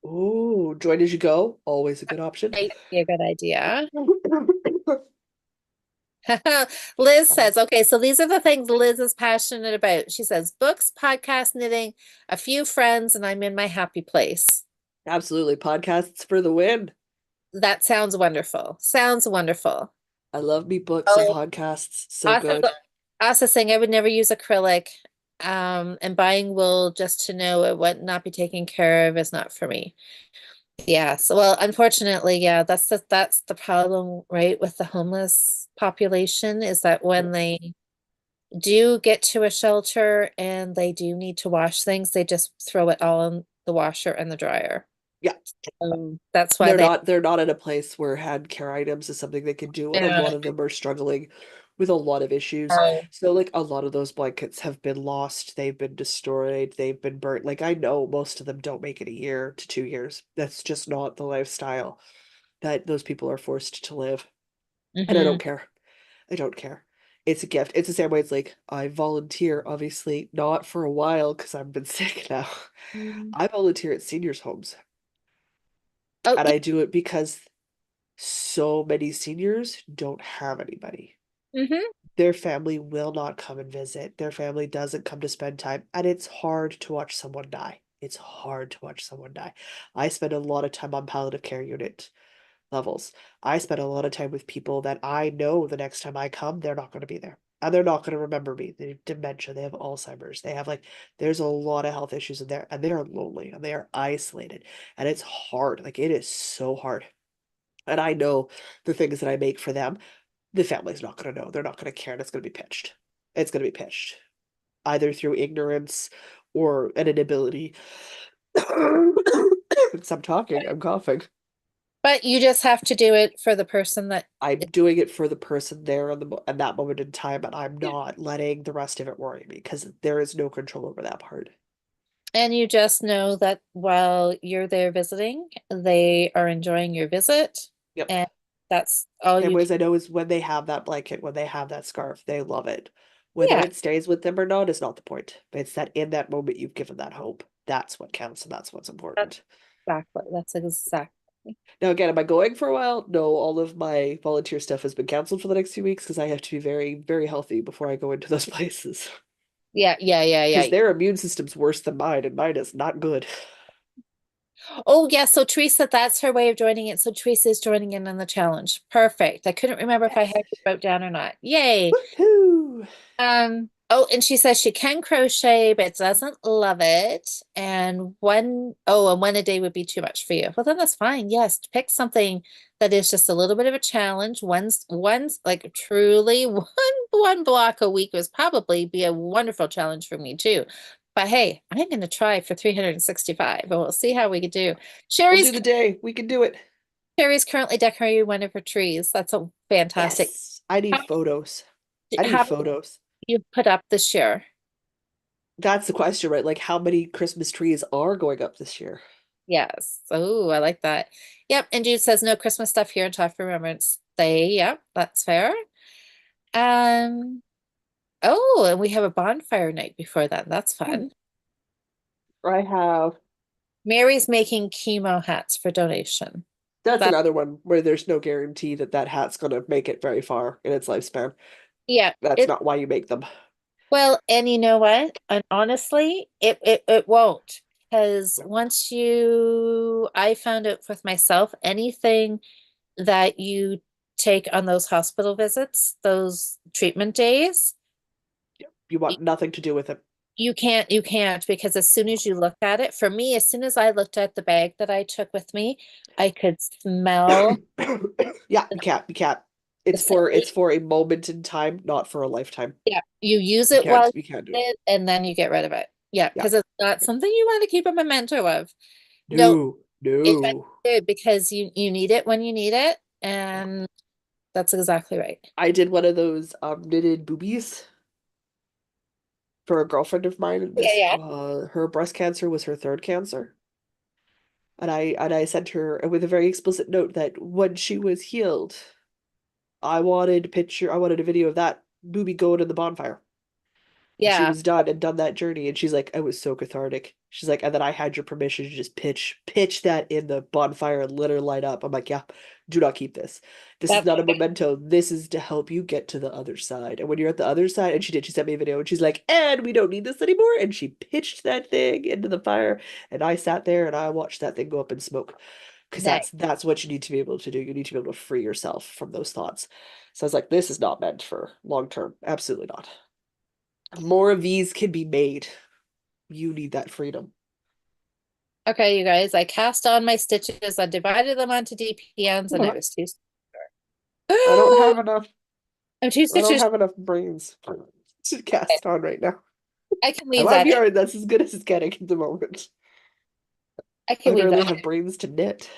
Oh, join as you go. Always a good option. Might be a good idea. Liz says, okay, so these are the things Liz is passionate about. She says books, podcast, knitting, a few friends, and I'm in my happy place. Absolutely. Podcasts for the win. That sounds wonderful. Sounds wonderful. I love me books and Oh, podcasts. So Asa, good. Asa saying I would never use acrylic, and buying wool just to know it would not be taken care of is not for me. Yes. Well, unfortunately, yeah, that's the problem, right, with the homeless population is that when Yep. they do get to a shelter and they do need to wash things, they just throw it all in the washer and the dryer. Yeah. That's why They're not in a place where hand care items is something they can do, and a yeah. lot of them are struggling with a lot of issues. Oh. So like a lot of those blankets have been lost, they've been destroyed, they've been burnt. Like I know most of them don't make it a year to 2 years. That's just not the lifestyle that those people are forced to live. And I Hmm. don't care. I don't care. It's a gift. It's the same way it's like I volunteer, obviously not for a while because I've been sick now. I volunteer at seniors' homes, Oh, and yeah. I do it because so many seniors don't have anybody. Hmm. Their family will not come and visit. Their family doesn't come to spend time, and it's hard to watch someone die. It's hard to watch someone die. I spend a lot of time on palliative care unit levels. I spend a lot of time with people that I know the next time I come, they're not going to be there. And they're not going to remember me. They have dementia, they have Alzheimer's, they have like, there's a lot of health issues in there, and they are lonely and they are isolated. And it's hard. Like, it is so hard. And I know the things that I make for them, the family's not going to know. They're not going to care, and it's going to be pitched. It's going to be pitched either through ignorance or an inability. Stop talking. I'm coughing. But you just have to do it for the person that I'm doing it for the person there in in that moment in time, and I'm not letting the rest of it worry me because there is no control over that part. and you just know that while you're there visiting, they are enjoying your visit, Yep. and that's all Same you ways can. I know is when they have that blanket, when they have that scarf, they love it. Whether Yeah, it stays with them or not is not the point. But it's that in that moment you've given that hope. That's what counts, and that's what's that's important. exactly. That's exactly. Now, again, am I going for a while? No, all of my volunteer stuff has been canceled for the next few weeks because I have to be very, very healthy before I go into those places. Yeah, yeah, yeah, Because yeah. their immune system's worse than mine, and mine is not good. Oh, yeah. So Teresa, that's her way of joining it. So Teresa is joining in on the challenge. Perfect. I couldn't remember if I Yes. had you wrote down or not. Yay. Woohoo! Oh, and she says she can crochet, but doesn't love it. And one a day would be too much for you. Well, then that's fine. Yes, pick something that is just a little bit of a challenge. One's like truly one block a week was probably be a wonderful challenge for me too. But hey, I'm gonna try for 365 and we'll see how we can do. We'll Sherry's do the day. We can do it. Sherry's currently decorating one of her trees. That's a fantastic. Yes. I need How, photos. I need how many photos. you put up this year? That's the question, right? Like, how many Christmas trees are going up this year? Yes. Oh, I like that. Yep. And Jude says no Christmas stuff here in Top Remembrance Day. Yep, that's fair. Um, oh, and we have a bonfire night before that. That's Hmm. fun. I have. Mary's making chemo hats for donation. That's That another one where there's no guarantee that that hat's going to make it very far in its lifespan. yeah, That's it not why you make them. well, and you know what? And honestly, it won't. Because once I found out with myself, anything that you take on those hospital visits, those treatment days, You want nothing to do with it. you can't because as soon as you look at it, for me, as soon as I looked at the bag that I took with me, I could smell Yeah, you can't. You can't. the It's saline. for a moment in time, not for a lifetime. Yeah, you use You it can't. while You can't do you it. use it, and then you get rid of it. Yeah, Yeah. because it's not something you want to keep a memento of. No, No. it's meant No. to be because you need it when you need it, and that's exactly right. I did one of those knitted boobies for a girlfriend of mine. Yeah, This yeah. her breast cancer was her third cancer. And I sent her with a very explicit note that when she was healed, I wanted a video of that boobie going in the bonfire. And she Yeah, was done and done that journey, and she's like, I was so cathartic. She's like, and then I had your permission to just pitch that in the bonfire and let her light up. I'm like, yeah, do not keep this. This is that's not a memento. This is to help you get to the other side. And when you're at the other side, and she did, she sent me a video, and she's like, and we don't need this anymore. And she pitched that thing into the fire, and I sat there and I watched that thing go up in smoke. Because nice. that's what you need to be able to do. You need to be able to free yourself from those thoughts. So I was like, this is not meant for long term. Absolutely not. More of these can be made. You need that freedom. Okay, you guys, I cast on my stitches. I divided them onto DPNs, and I was too. I don't have enough. I'm two I don't stitches. have enough brains to cast on right now. I can I leave love that in. yarn. That's as good as it's getting at the moment. I can I leave barely that have brains to knit.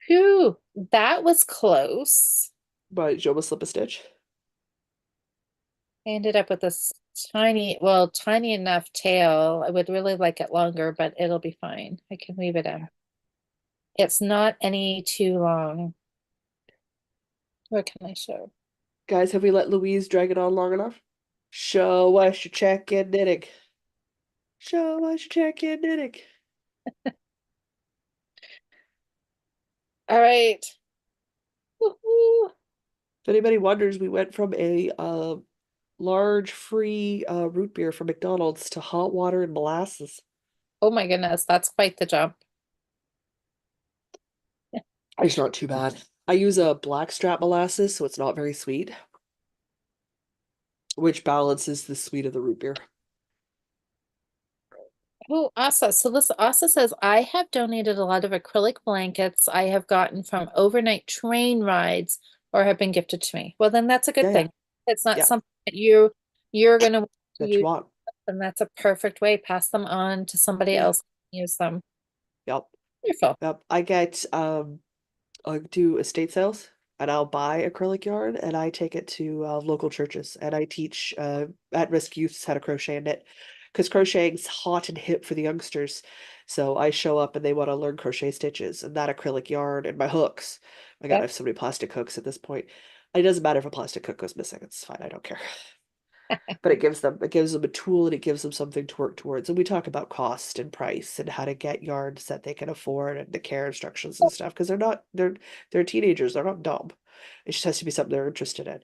in. Phew, that was close. But did you almost slip a stitch? I ended up with this tiny enough tail. I would really like it longer, but it'll be fine. I can leave it in. It's not any too long. What can I show? Guys, have we let Louise drag it on long enough? Show us your check-in knitting. Show us your check-in knitting. All right. Woohoo. If anybody wonders, we went from a large free root beer from McDonald's to hot water and molasses. Oh my goodness, that's quite the jump. It's not too bad. I use a blackstrap molasses, so it's not very sweet, which balances the sweet of the root beer. Oh, Asa. So this Asa says, I have donated a lot of acrylic blankets I have gotten from overnight train rides or have been gifted to me. Well, then that's a good Yeah, yeah, thing. It's not yeah, something that you're gonna that you use, want. and that's a perfect way. Pass them on to somebody Yeah, else. Use them. yep, Wonderful. yep. I do estate sales and I'll buy acrylic yarn and I take it to local churches and I teach at-risk youths how to crochet and knit because crocheting's hot and hip for the youngsters. So I show up and they want to learn crochet stitches and that acrylic yarn and my hooks. My God, I Yep. have so many plastic hooks at this point. It doesn't matter if a plastic hook goes missing. It's fine. I don't care. But it gives them a tool and it gives them something to work towards. And we talk about cost and price and how to get yarns that they can afford and the care instructions and stuff because they're teenagers, they're not dumb. It just has to be something they're interested in.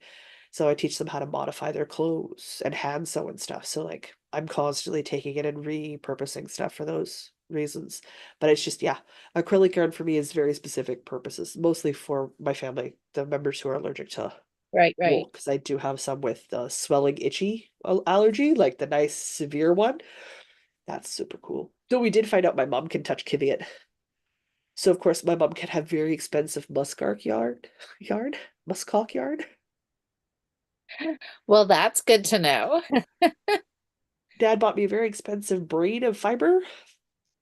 So I teach them how to modify their clothes and hand sew and stuff. So like I'm constantly taking it and repurposing stuff for those reasons. But it's just, yeah, acrylic yarn for me is very specific purposes, mostly for my family, the members who are allergic to Right, wool, right. because I do have some with the swelling itchy allergy, like the nice severe one. That's super cool. Though we did find out my mom can touch Kiviot. So of course my mom can have very expensive muskox yarn. Well, that's good to know. Dad bought me a very expensive braid of fiber,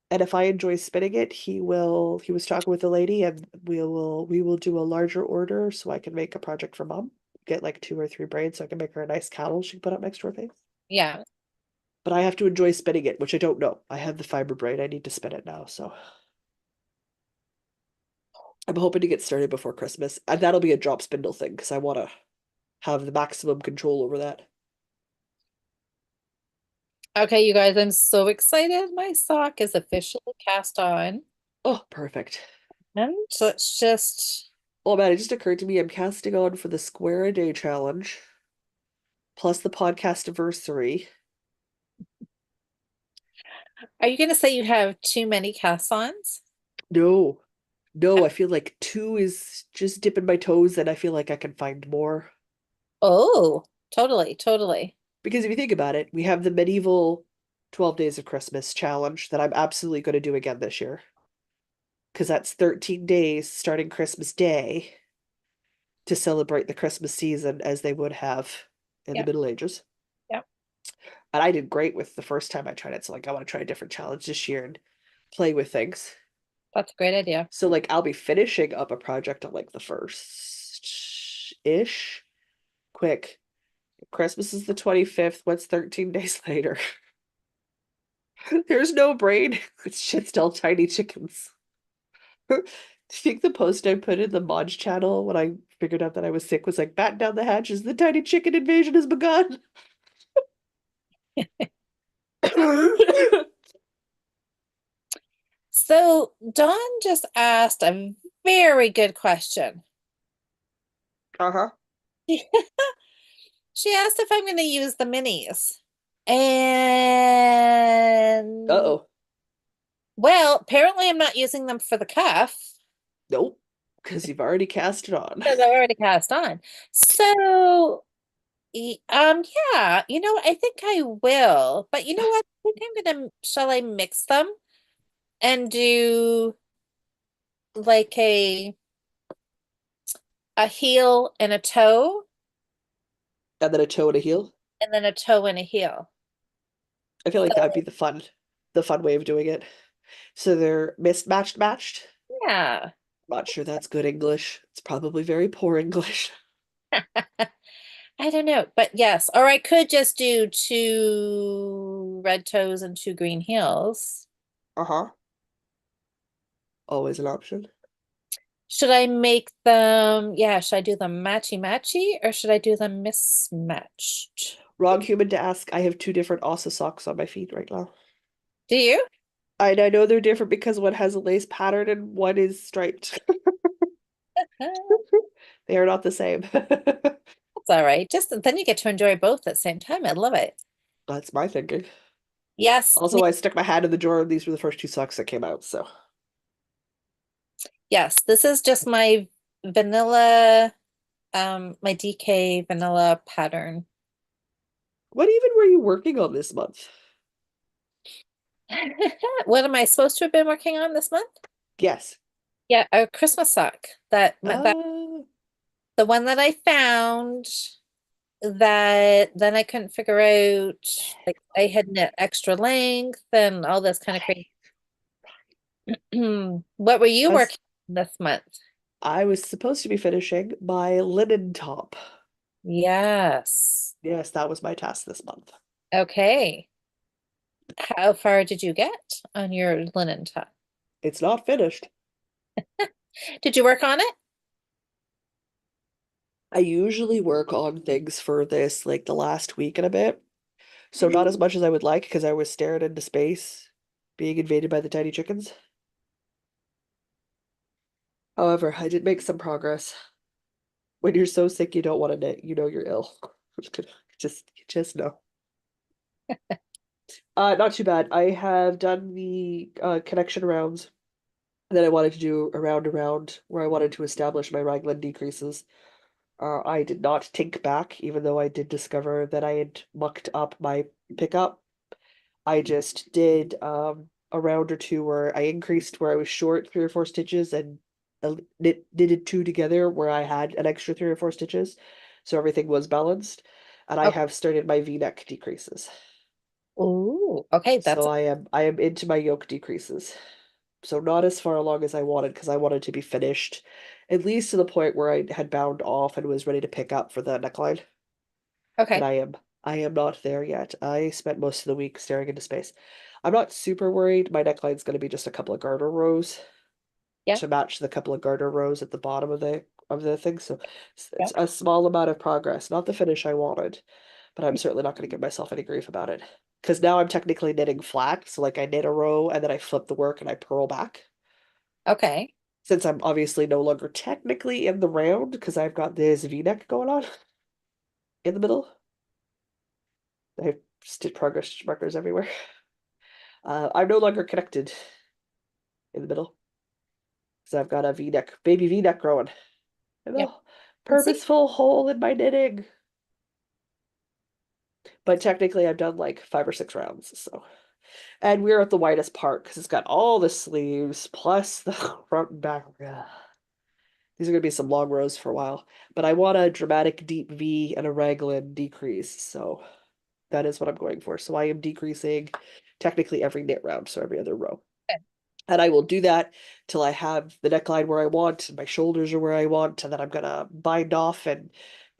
and if I enjoy spinning it, he was talking with the lady and we will do a larger order so I can make a project for mom. Get like 2 or 3 braids so I can make her a nice cowl she can put up next to her face. Yeah. But I have to enjoy spinning it, which I don't know. I have the fiber braid. I need to spin it now, so I'm hoping to get started before Christmas. And that'll be a drop spindle thing because I want to have the maximum control over that. Okay, you guys, I'm so excited. My sock is officially cast on. Oh, perfect. And so it's just, Oh man, it just occurred to me I'm casting on for the Square a Day challenge, plus the podcast anniversary. are you gonna say you have too many cast-ons? No, no, I feel like 2 is just dipping my toes, and I feel like I can find more. Oh, totally, totally. Because if you think about it, we have the medieval 12 Days of Christmas challenge that I'm absolutely going to do again this year. Because that's 13 days starting Christmas Day to celebrate the Christmas season as they would have in the Yeah, Middle Ages. yeah. And I did great with the first time I tried it. So, like, I want to try a different challenge this year and play with things. That's a great idea. So, like, I'll be finishing up a project on like the first ish. Quick. Christmas is the 25th. What's 13 days later? There's no brain. It's just all tiny chickens. Do you think the post I put in the Mod channel when I figured out that I was sick was like, batten down the hatches, the tiny chicken invasion has begun? So Dawn just asked a very good question. Uh-huh. She asked if I'm going to use the minis. And Uh-oh. well, apparently I'm not using them for the cuff Nope. Because you've already cast it on. because I already cast on. So, yeah, you know what? I think I will. But you know what? I think I'm gonna, shall I mix them and do like a heel and a toe, And then a toe and a heel. and then a toe and a heel? I feel like that would So, be the fun way of doing it. So they're matched. yeah. Not sure that's good English. It's probably very poor English. I don't know, but yes, or I could just do 2 red toes and 2 green heels. Uh-huh. Always an option. Should I make them, yeah, should I do them matchy matchy or should I do them mismatched? Wrong human to ask. I have 2 different Asa socks on my feet right now. Do you? I know they're different because one has a lace pattern and one is striped. They are not the same. That's all right. Just then you get to enjoy both at the same time. I love it. That's my thinking. Yes, Also, I stuck my hand in the drawer and these were the first 2 socks that came out, so. yes, this is just my vanilla, my DK vanilla pattern. What even were you working on this month? What am I supposed to have been working on this month? Yes. Yeah, a Christmas sock that Uh, the one that I found that then I couldn't figure out, like I had knit extra length and all this kind of crazy. What were you That's, working on this month? I was supposed to be finishing my linen top. Yes. Yes, that was my task this month. Okay. How far did you get on your linen top? It's not finished. Did you work on it? I usually work on things for this like the last week and a bit. So not as much as I would like because I was staring into space, being invaded by the tiny chickens. However, I did make some progress. When you're so sick you don't want to knit, you know you're ill. Just know. Not too bad. I have done the connection rounds that I wanted to do around where I wanted to establish my Raglan decreases. I did not tink back, even though I did discover that I had mucked up my pickup. I just did a round or two where I increased where I was short 3 or 4 stitches and knitted two together where I had an extra 3 or 4 stitches. So everything was balanced. And I Okay. have started my V-neck decreases. Ooh, okay, So that's I am into my yoke decreases. So not as far along as I wanted because I wanted to be finished at least to the point where I had bound off and was ready to pick up for the neckline. But okay. I am not there yet. I spent most of the week staring into space. I'm not super worried. My neckline's going to be just a couple of garter rows Yeah, to match the couple of garter rows at the bottom of the thing. So yeah. it's a small amount of progress, not the finish I wanted, but I'm certainly not going to give myself any grief about it. Because now I'm technically knitting flat, so like I knit a row and then I flip the work and I purl back. Okay. Since I'm obviously no longer technically in the round because I've got this V-neck going on in the middle. I have stitch progress markers everywhere. I'm no longer connected in the middle because I've got a V-neck, baby V-neck growing. And Yep. a Let's see. purposeful hole in my knitting. But technically, I've done like 5 or 6 rounds. So, and we're at the widest part because it's got all the sleeves plus the front and back. Ugh. These are going to be some long rows for a while. But I want a dramatic deep V and a raglan decrease. So that is what I'm going for. So I am decreasing technically every knit round, so every other row. Okay. And I will do that till I have the neckline where I want, and my shoulders are where I want, and then I'm gonna bind off and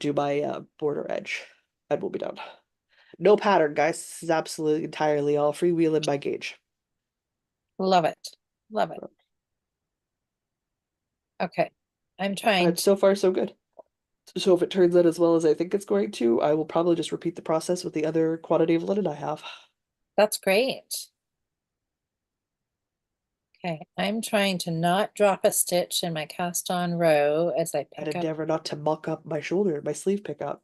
do my border edge, and we'll be done. No pattern, guys. This is absolutely entirely all freewheeling by gauge. Love it. Love it. Okay. I'm trying And to, so far, so good. So if it turns out as well as I think it's going to, I will probably just repeat the process with the other quantity of linen I have. that's great. Okay. I'm trying to not drop a stitch in my cast on row as I And pick up. endeavor not to muck up my shoulder, my sleeve pickup.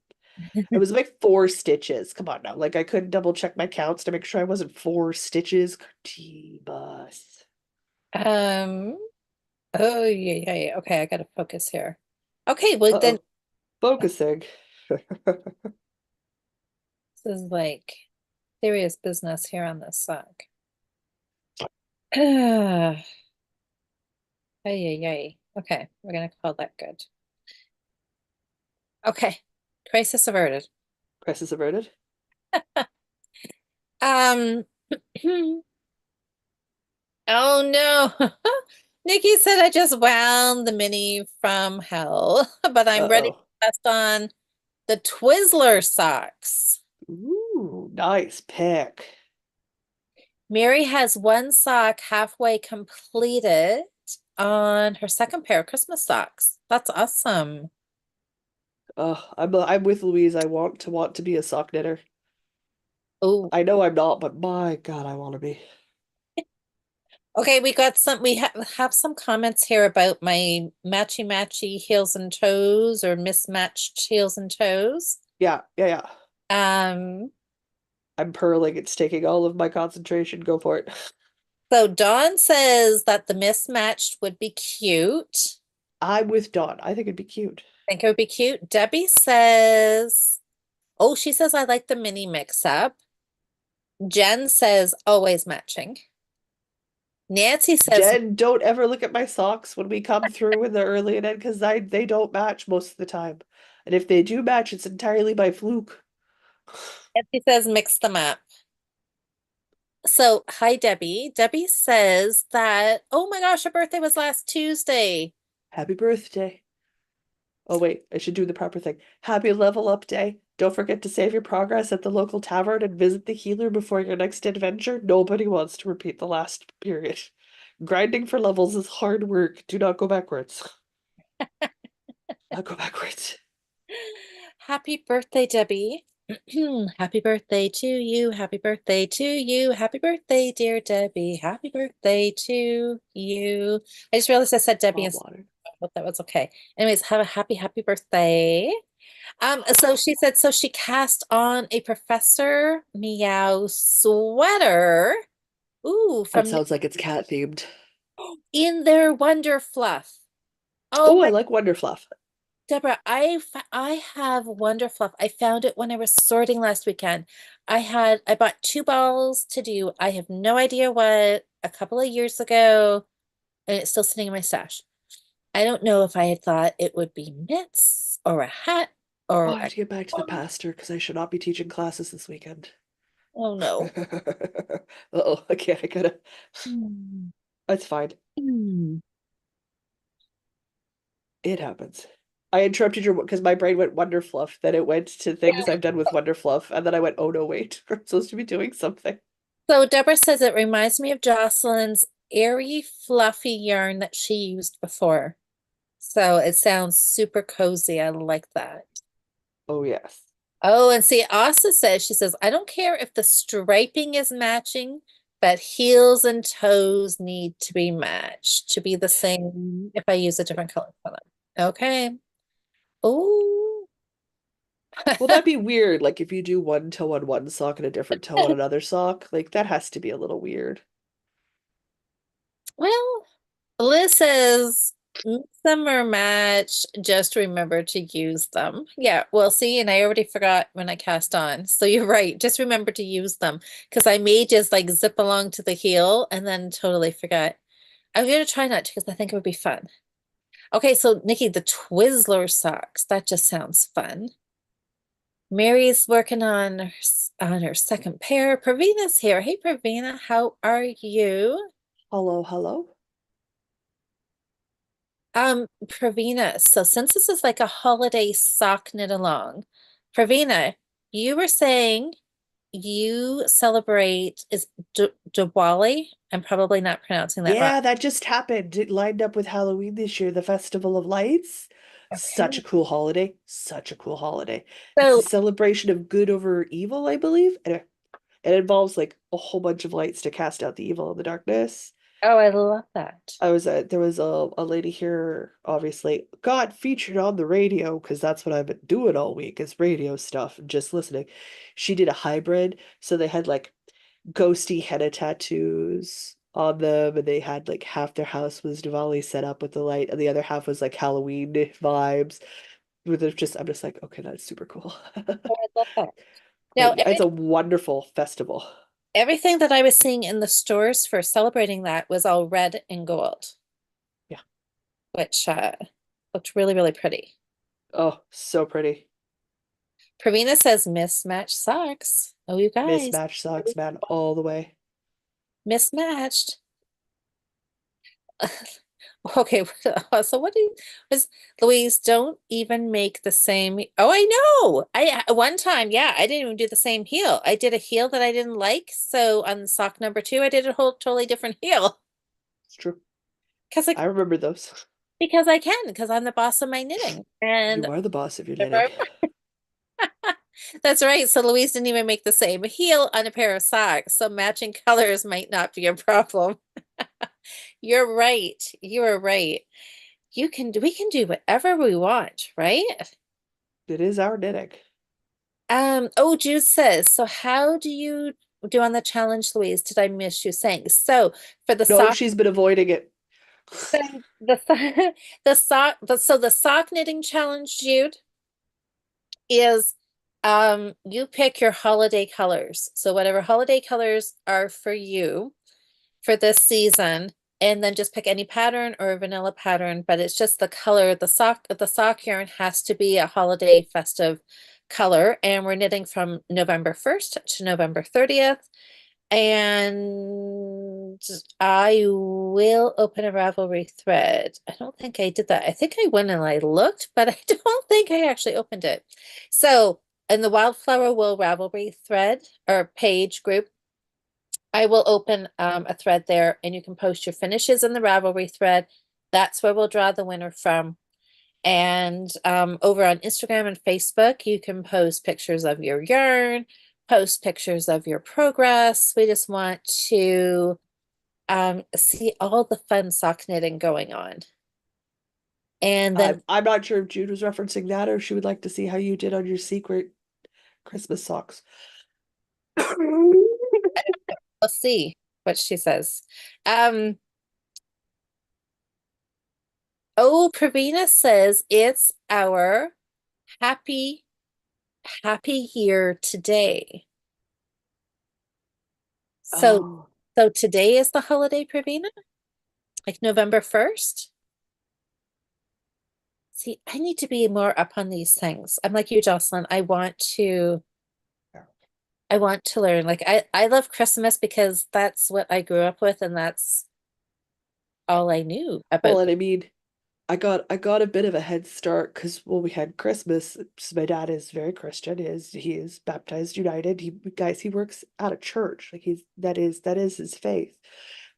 It was like 4 stitches. Come on now. Like I couldn't double check my counts to make sure I wasn't 4 stitches. T-bus. Um, oh yeah, yeah, yeah. Okay, I gotta focus here. Okay, well then Uh-oh. Focusing. this is like serious business here on this sock. Ay, ay, ay. Okay, we're gonna call that good. Okay, crisis averted. Crisis averted. Um, oh no. Nikki said I just wound the mini from hell, but I'm ready Uh-oh. to test on the Twizzler socks. Ooh, nice pick. Mary has one sock halfway completed on her second pair of Christmas socks. That's awesome. I'm with Louise. I want to be a sock knitter. Oh, I know I'm not, but my God, I want to be. okay. We have some comments here about my matchy matchy heels and toes or mismatched heels and toes. Yeah, yeah, yeah. Um, I'm purling. It's taking all of my concentration. Go for it. so Dawn says that the mismatched would be cute. I'm with Dawn. I think it'd be cute. Think it would be cute. Debbie says, oh, she says I like the mini mix up. Jen says always matching. Nancy says, Jen, don't ever look at my socks when we come through in the early and end because they don't match most of the time. And if they do match, it's entirely by fluke. Nancy says mix them up. So, hi, Debbie. Debbie says that, oh my gosh, her birthday was last Tuesday. Happy birthday. Oh wait, I should do the proper thing. Happy level up day. Don't forget to save your progress at the local tavern and visit the healer before your next adventure. Nobody wants to repeat the last period. Grinding for levels is hard work. Do not go backwards. Not go backwards. Happy birthday, Debbie. Happy birthday to you. Happy birthday to you. Happy birthday, dear Debbie. Happy birthday to you. I just realized I said Debbie Hot instead water. hope that was okay. Anyways, have a happy birthday. So she said, so she cast on a Professor Meow sweater. Ooh, That from sounds like it's cat themed. In Their Wonder Fluff. Oh Oh, I my, like Wonder Fluff. Deborah, I have Wonder Fluff. I found it when I was sorting last weekend. I bought two balls to do. I have no idea what, a couple of years ago, and it's still sitting in my stash. I don't know if I had thought it would be mitts or a hat Oh, or I a, have to get back to the pastor because I should not be teaching classes this weekend. oh no. Uh-oh, okay, I gotta. Hmm. It's fine. Hmm. It happens. I interrupted your because my brain went Wonder Fluff, then it went to things I've done with Wonder Fluff, and then I went, oh no, wait, we're supposed to be doing something. So Deborah says it reminds me of Jocelyn's airy, fluffy yarn that she used before. So it sounds super cozy. I like that. Oh yes. Oh, and see, Asa says, she says, I don't care if the striping is matching, but heels and toes need to be matched to be the same if I use a different color for them. Okay. Oh, Well, that'd be weird. Like if you do one toe on one sock and a different toe on another sock, like that has to be a little weird. well, Liz says, summer match, just remember to use them. Yeah, well, see, and I already forgot when I cast on. So you're right. Just remember to use them because I may just like zip along to the heel and then totally forget. I'm gonna try not to because I think it would be fun. Okay, so Nikki, the Twizzler socks. That just sounds fun. Mary's working on on her second pair. Pravina's here. Hey, Pravina, how are you? Hello, hello. Pravina, so since this is like a holiday sock knit along, Pravina, you were saying you celebrate is Diwali? I'm probably not pronouncing that right. Yeah, that just happened. It lined up with Halloween this year, the Festival of Lights. Such Okay. a cool holiday. Such a cool holiday. It's a So, celebration of good over evil, I believe. And it involves like a whole bunch of lights to cast out the evil and the darkness. oh, I love that. There was a lady here, obviously, got featured on the radio because that's what I've been doing all week is radio stuff, just listening. She did a hybrid, so they had like ghosty henna tattoos on them, and they had like half their house was Diwali set up with the light, and the other half was like Halloween vibes. With it just, I'm just like, okay, that's super cool. Oh, I love that. Now, But yeah, it's a wonderful festival. everything that I was seeing in the stores for celebrating that was all red and gold, Yeah. which looked really, really pretty. Oh, so pretty. Pravina says mismatched socks. Oh, you guys, Mismatched socks, man, all the way. mismatched. Okay, so what do you was Louise, don't even make the same. Oh, I know. I one time, yeah, I didn't even do the same heel. I did a heel that I didn't like. So on sock number two, I did a whole totally different heel. It's true. Because like I remember those. because I can, because I'm the boss of my knitting. And You are the boss of your knitting. that's right. So Louise didn't even make the same heel on a pair of socks. So matching colors might not be a problem. You're right. You are right. We can do whatever we want, right? It is our knitting. Oh, Jude says, so how do you do on the challenge, Louise? Did I miss you saying? So for the No, sock, she's been avoiding it. the sock knitting challenge, Jude, is you pick your holiday colors. So whatever holiday colors are for you for this season, and then just pick any pattern or a vanilla pattern, but it's just the color. The sock yarn has to be a holiday festive color, and we're knitting from November 1st to November 30th. And I will open a Ravelry thread. I don't think I did that. I think I went and I looked, but I don't think I actually opened it. So in the Wildflower Wool Ravelry thread or page group, I will open a thread there and you can post your finishes in the Ravelry thread. That's where we'll draw the winner from. And over on Instagram and Facebook, you can post pictures of your yarn, post pictures of your progress. We just want to see all the fun sock knitting going on. And then I'm not sure if Jude was referencing that or if she would like to see how you did on your secret Christmas socks. we'll see what she says. Um, oh, Pravina says it's our happy, happy year today. So, Oh, so today is the holiday, Pravina? Like November 1st? See, I need to be more up on these things. I'm like you, Jocelyn. I want to learn. Like I love Christmas because that's what I grew up with and that's all I knew well, about. and I mean, I got a bit of a head start because when we had Christmas, 'cause my dad is very Christian, he is baptized united. He works at a church. Like that is his faith.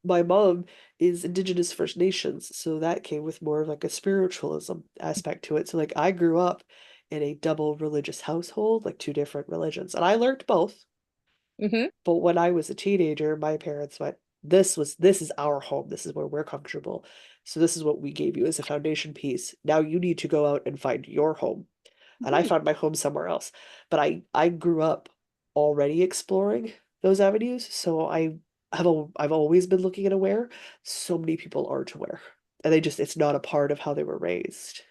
My mom is Indigenous First Nations, so that came with more of like a spiritualism aspect to it. So like I grew up in a double religious household, like two different religions, and I learned both. Hmm. But when I was a teenager, my parents went, this is our home. This is where we're comfortable. So this is what we gave you as a foundation piece. Now you need to go out and find your home. And I found my home somewhere else. But I grew up already exploring those avenues. So I've always been looking at aware. So many people aren't aware. And it's not a part of how they were raised.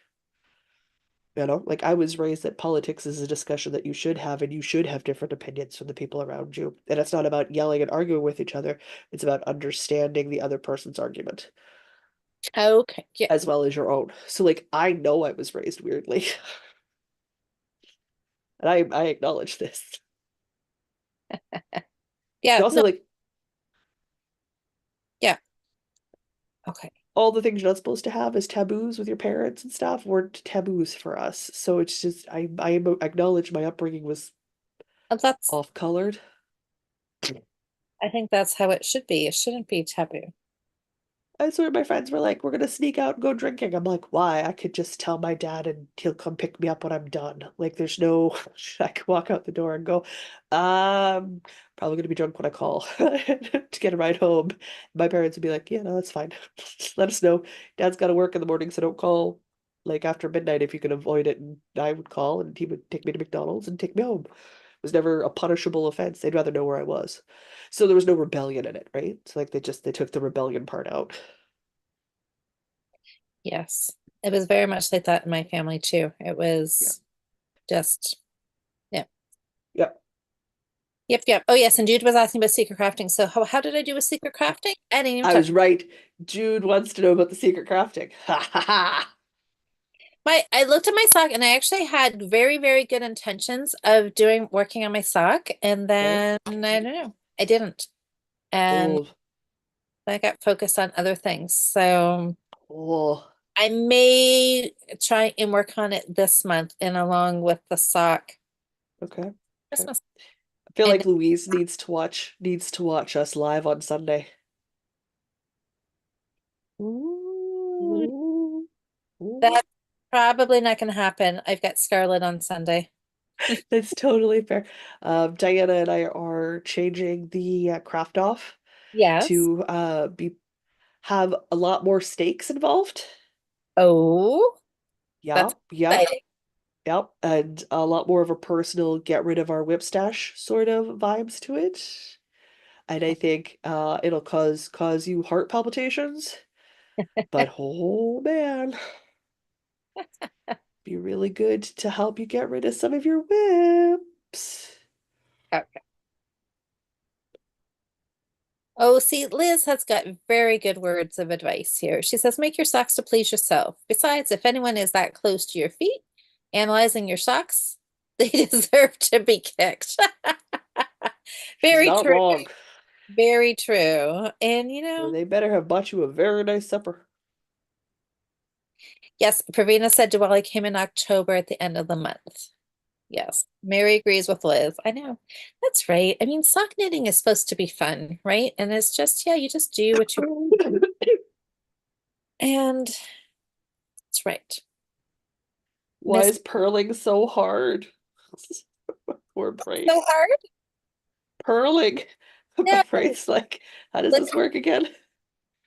Like I was raised that politics is a discussion that you should have, and you should have different opinions from the people around you. And it's not about yelling and arguing with each other, it's about understanding the other person's argument Okay. Yeah. as well as your own. So, like, I know I was raised weirdly, and I acknowledge this. Yeah. But No. also, like, Yeah. Okay. all the things you're not supposed to have as taboos with your parents and stuff weren't taboos for us. So it's just, I acknowledge my upbringing was And that's, off-colored. I think that's how it should be. It shouldn't be taboo. I swear my friends were like, we're gonna sneak out and go drinking. I'm like, why? I could just tell my dad and he'll come pick me up when I'm done. Like there's no I could walk out the door and go, probably gonna be drunk when I call to get a ride home. My parents would be like, yeah, no, that's fine. Let us know. Dad's gotta work in the morning, so don't call like after midnight if you can avoid it. And I would call and he would take me to McDonald's and take me home. It was never a punishable offense. They'd rather know where I was. So there was no rebellion in it, right? So like they took the rebellion part out. Yes. It was very much like that in my family too. It Yeah. was just, yeah. Yeah. Yep, yep. Oh, yes. And Jude was asking about secret crafting. So how did I do with secret crafting? I didn't even I touch was right. Jude wants to know about the secret crafting. Ha ha ha. I looked at my sock and I actually had very, very good intentions of working on my sock. And Okay. then I don't know, I didn't. And Oh, I got focused on other things. So oh. I may try and work on it this month and along with the sock Okay. Okay. Christmas. I feel And like Louise needs to watch us live on Sunday. ooh, Ooh. Ooh. that's probably not going to happen. I've got Scarlet on Sunday. That's totally fair. Diana and I are changing the craft off Yes. to be have a lot more stakes involved. Oh, that's Yep, yep, exciting. yep, and a lot more of a personal get rid of our whip stash sort of vibes to it. And I think it'll cause you heart palpitations, but oh man, be really good to help you get rid of some of your whips. Okay. Oh, see, Liz has got very good words of advice here. She says, make your socks to please yourself. Besides, if anyone is that close to your feet, analyzing your socks, they deserve to be kicked. She's Very not true. wrong. Very true. And Or they better have bought you a very nice supper. yes, Pravina said Diwali came in October at the end of the month. Yes, Mary agrees with Liz. I know. That's right. I mean, sock knitting is supposed to be fun, right? And it's just, yeah, you just do what you and it's right. Why Miss is purling so hard? Poor so brain. hard? Purling. My No. brain's like, how does Let's this work again?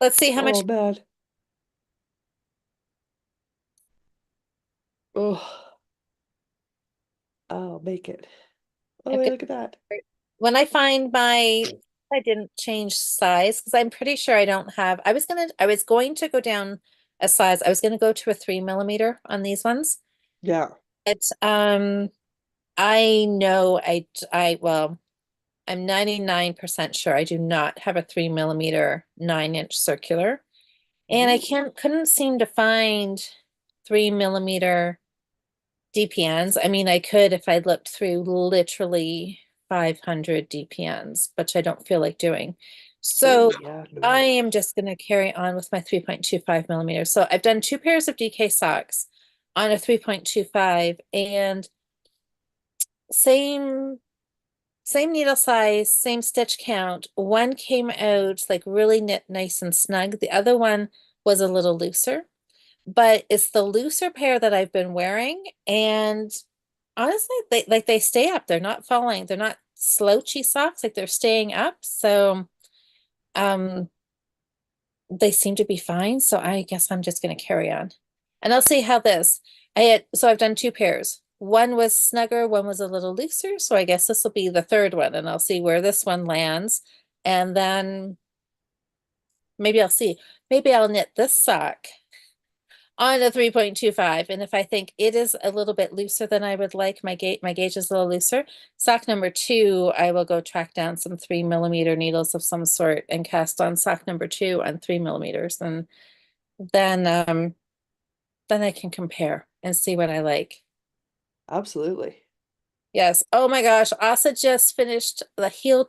let's see how Oh much man. Oh, I'll make it. Oh, I've wait, got, look at that. when I find my, I didn't change size because I'm pretty sure I don't have, I was going to go down a size. I was going to go to a 3 millimeter on these ones. Yeah. But I know well, I'm 99% sure I do not have a 3 millimeter 9-inch circular. And I Mhm. couldn't seem to find 3 millimeter DPNs. I mean, I could if I looked through literally 500 DPNs, which I don't feel like doing. So Oh, yeah, I no. am just going to carry on with my 3.25 millimeters. So I've done 2 pairs of DK socks on a 3.25 and same same needle size, same stitch count. One came out like really knit nice and snug. The other one was a little looser, but it's the looser pair that I've been wearing. And honestly, they stay up. They're not falling. They're not slouchy socks. Like they're staying up. So um they seem to be fine. So I guess I'm just gonna carry on. And I'll see how this. I've done 2 pairs. One was snugger, one was a little looser. So I guess this will be the third one, and I'll see where this one lands. And then maybe I'll see. Maybe I'll knit this sock on a 3.25. And if I think it is a little bit looser than I would like, my gauge is a little looser. Sock number 2, I will go track down some 3 millimeter needles of some sort and cast on sock number 2 on 3 millimeters. And then then I can compare and see what I like. Absolutely. Yes. Oh my gosh, Asa just finished a heel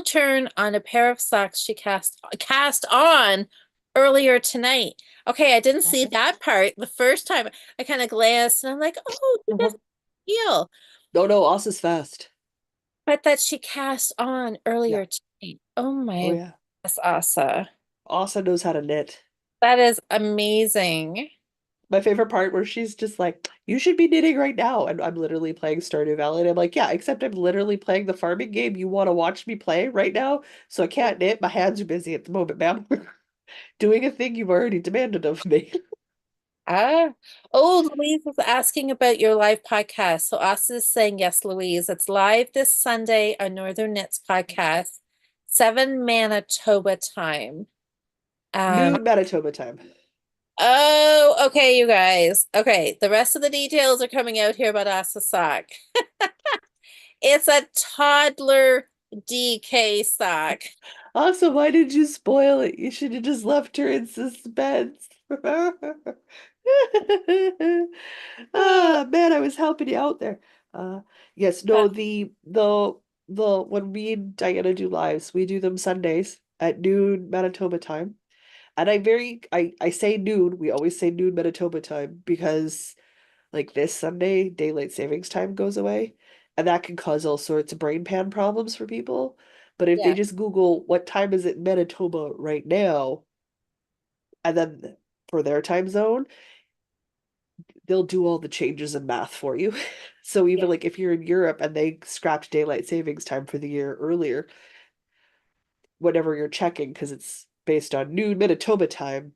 turn on a pair of socks she cast on earlier tonight. Okay, I didn't see that part the first time. I kind of glanced and I'm like, oh, she Uh-huh. does heel. No, no, Oz is fast. But that she cast on Yeah. earlier tonight. Oh Oh, my yeah. goodness, Asa. Asa knows how to knit. That is amazing. My favorite part where she's just like, you should be knitting right now. And I'm literally playing Stardew Valley. And I'm like, yeah, except I'm literally playing the farming game you want to watch me play right now. So I can't knit. My hands are busy at the moment, ma'am. Doing a thing you've already demanded of me. Ah, oh, Louise was asking about your live podcast. So Asa is saying, yes, Louise, it's live this Sunday on Northern Knits podcast, 7 Manitoba time. Um, Noon Manitoba time. oh, okay, you guys. Okay, the rest of the details are coming out here about Asa sock. It's a toddler DK sock. Also, why did you spoil it? You should have just left her in suspense. Oh, Ah, man, I was helping you out there. Uh, yes, uh, no, the when me and Diana do lives, we do them Sundays at noon Manitoba time. And I say noon, we always say noon Manitoba time because like this Sunday, daylight savings time goes away, and that can cause all sorts of brain pan problems for people. But if they yeah, just Google what time is it in Manitoba right now, and then for their time zone, they'll do all the changes in math for you. So yeah. even like if you're in Europe and they scrapped daylight savings time for the year earlier, whenever you're checking, because it's based on noon Manitoba time,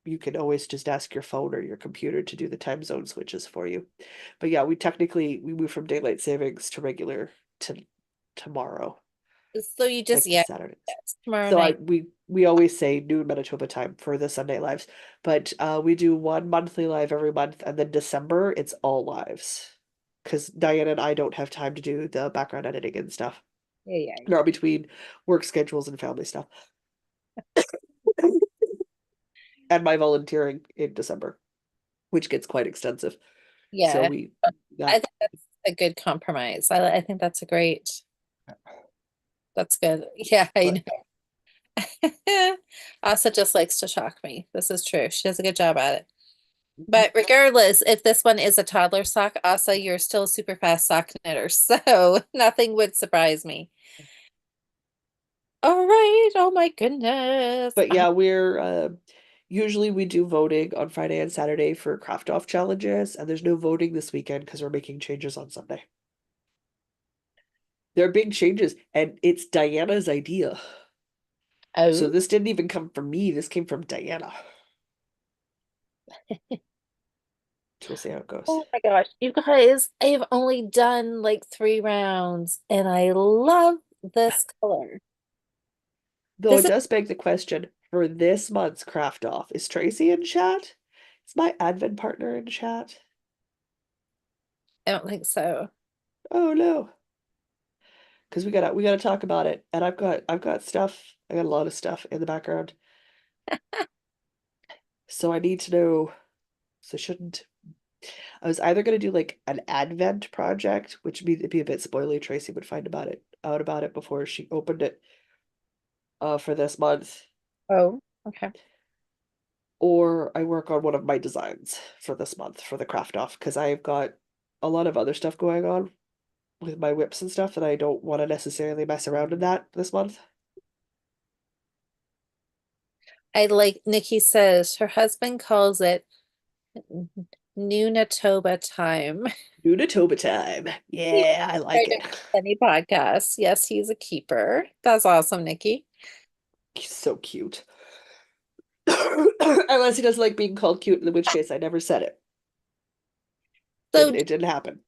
you can always just ask your phone or your computer to do the time zone switches for you. But yeah, we move from daylight savings to regular to tomorrow, So you just, like to yeah, Saturdays. it's tomorrow So night. we always say noon Manitoba time for the Sunday lives, but we do one monthly live every month, and then December it's all lives because Diana and I don't have time to do the background editing and stuff, Yeah, yeah, nor between work schedules and family stuff, and my volunteering in December, which gets quite extensive. So yeah. we I that think that's a good compromise. I think that's a great, that's good. Yeah, I but know. Asa just likes to shock me. This is true. She does a good job at it. But regardless, if this one is a toddler sock, Asa, you're still a super fast sock knitter, so nothing would surprise me. All right. Oh my goodness. but yeah, we're usually we do voting on Friday and Saturday for craft off challenges, and there's no voting this weekend because we're making changes on Sunday. There are big changes, and it's Diana's idea. So Oh, this didn't even come from me, this came from Diana. So we'll see how it goes. Oh my gosh, you guys, I have only done like 3 rounds and I love this color. Though This it is, does beg the question for this month's craft off, is Tracy in chat? Is my advent partner in chat? I don't think so. Oh no. Because we gotta talk about it. And I've got stuff. I got a lot of stuff in the background. So I need to know. So I shouldn't. I was either gonna do like an advent project, which means it'd be a bit spoilery. Tracy would find out about it before she opened it for this month. Oh, okay. Or I work on one of my designs for this month for the craft off because I've got a lot of other stuff going on with my whips and stuff that I don't want to necessarily mess around in that this month. I like Nikki says her husband calls it Noonatoba time. Nunatoba time. He Yeah, I like started it. any podcast. Yes, he's a keeper. That's awesome, Nikki. He's so cute. Unless he doesn't like being called cute, in which case I never said it. So It didn't happen.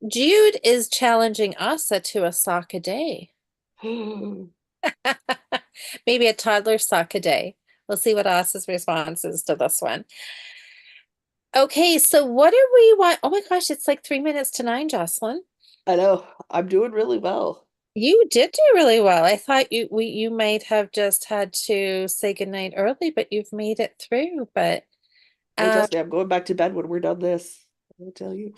Jude is challenging Asa to a sock a day. Maybe a toddler sock a day. We'll see what Asa's response is to this one. Okay, so what do we want? Oh my gosh, it's like 3 minutes to 9, Jocelyn. I know. I'm doing really well. You did do really well. I thought you might have just had to say goodnight early, but you've made it through. But Oh, um, trust me, I'm going back to bed when we're done this. I'm gonna tell you.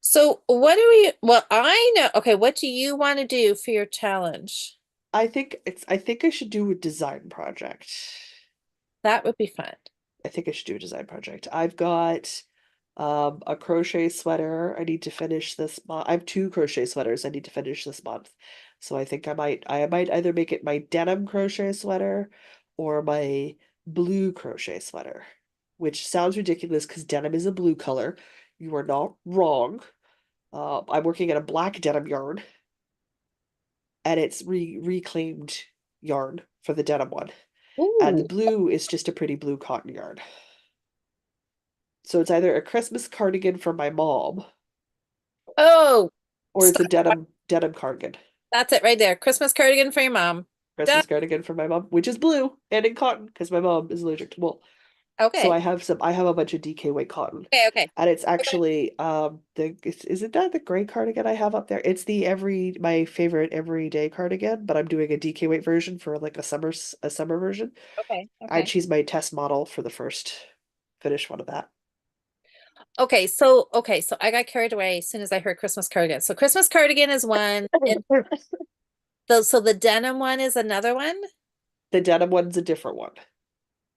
so what do we, well, I know. Okay, what do you want to do for your challenge? I think I should do a design project. That would be fun. I think I should do a design project. I've got a crochet sweater I need to finish this month. I have two crochet sweaters I need to finish this month. So I think I might either make it my denim crochet sweater or my blue crochet sweater, which sounds ridiculous because denim is a blue color. You are not wrong. I'm working at a black denim yarn and it's reclaimed yarn for the denim one. And the Ooh. blue is just a pretty blue cotton yarn. So it's either a Christmas cardigan for my mom Oh, or it's a stop. denim cardigan. That's it right there. Christmas cardigan for your mom. Done. Christmas cardigan for my mom, which is blue and in cotton because my mom is allergic to wool. So Okay. I have a bunch of DK white cotton. Okay, okay. And it's Okay. actually is it that the gray cardigan I have up there? It's my favorite everyday cardigan, but I'm doing a DK weight version for like a summer version. Okay. And Okay. she's my test model for the first finished one of that. Okay, so I got carried away as soon as I heard Christmas cardigan. So Christmas cardigan is one, and so the denim one is another one. The denim one's a different one.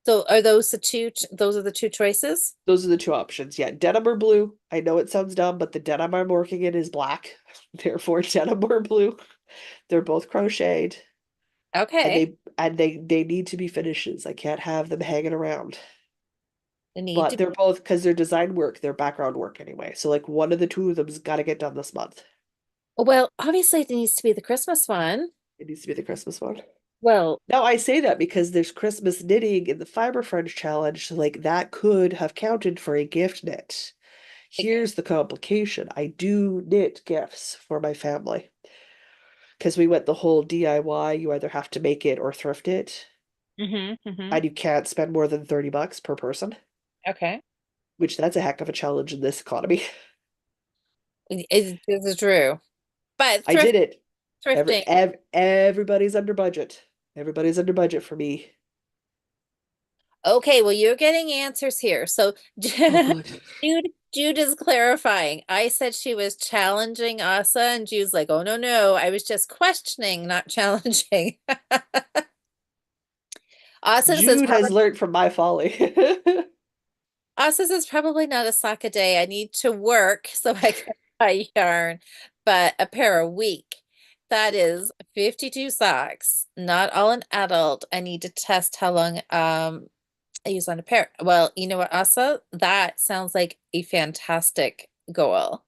So are those the two? Those are the two choices? Those are the two options. Yeah, denim or blue. I know it sounds dumb, but the denim I'm working in is black. Therefore, denim or blue. They're both crocheted and Okay. they need to be finishes. I can't have them hanging around. They need But to. they're both because they're design work, they're background work anyway. So like one of the two of them's got to get done this month. Well, obviously it needs to be the Christmas one. It needs to be the Christmas one. Well, Now I say that because there's Christmas knitting in the Fiber Friends challenge, so like that could have counted for a gift knit. Here's the complication. I do knit gifts for my family because we went the whole DIY. You either have to make it or thrift it, hmm and you can't spend more than $30 per person, Okay. which that's a heck of a challenge in this economy. This is true. But I did it. thrifting. Everybody's under budget. Everybody's under budget for me. Okay, well, you're getting answers here. So Oh, good. Jude is clarifying. I said she was challenging Asa, and Jude's like, oh no, no. I was just questioning, not challenging. Asa says Jude has learned from my folly. Asa says probably not a sock a day. I need to work so I can buy yarn, but a pair a week. That is 52 socks, not all an adult. I need to test how long I use on a pair. Well, you know what, Asa? That sounds like a fantastic goal.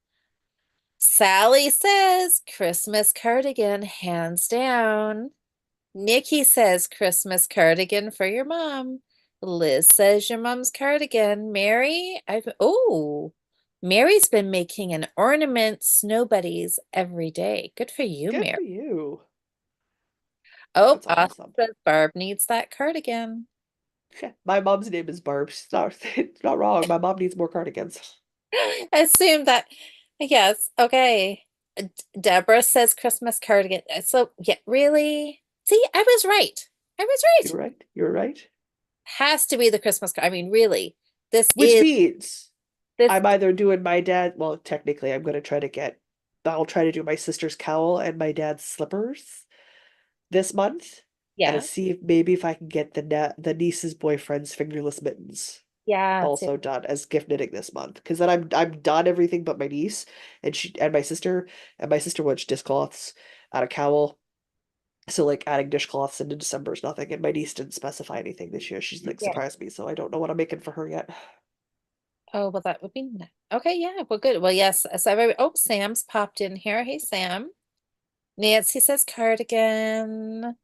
Sally says Christmas cardigan, hands down. Nikki says Christmas cardigan for your mom. Liz says your mom's cardigan. Mary's been making an ornament snow buddies every day. Good for you, Good Mary. for you. Oh, That's Austin awesome. says Barb needs that cardigan. My mom's name is Barb. It's not wrong. My mom needs more cardigans. I assume that, yes, okay. Deborah says Christmas cardigan. So, yeah, really? See, I was right. I was right. You're right. You're right. Has to be the Christmas card. I mean, really, this Which is means this. I'm either doing my dad, well, technically I'm gonna try to get I'll try to do my sister's cowl and my dad's slippers this month. And Yeah, see if maybe if I can get the niece's boyfriend's fingerless mittens yeah, too. also done as gift knitting this month. Because then I'm done everything but my niece and my sister wants dishcloths out of cowl. So like adding dishcloths into December is nothing. And my niece didn't specify anything this year. She's like Yeah. surprised me, so I don't know what I'm making for her yet. Oh, well, that would be nice. Okay, yeah, well, good. Well, yes. Oh, Sam's popped in here. Hey, Sam. Nancy says cardigan.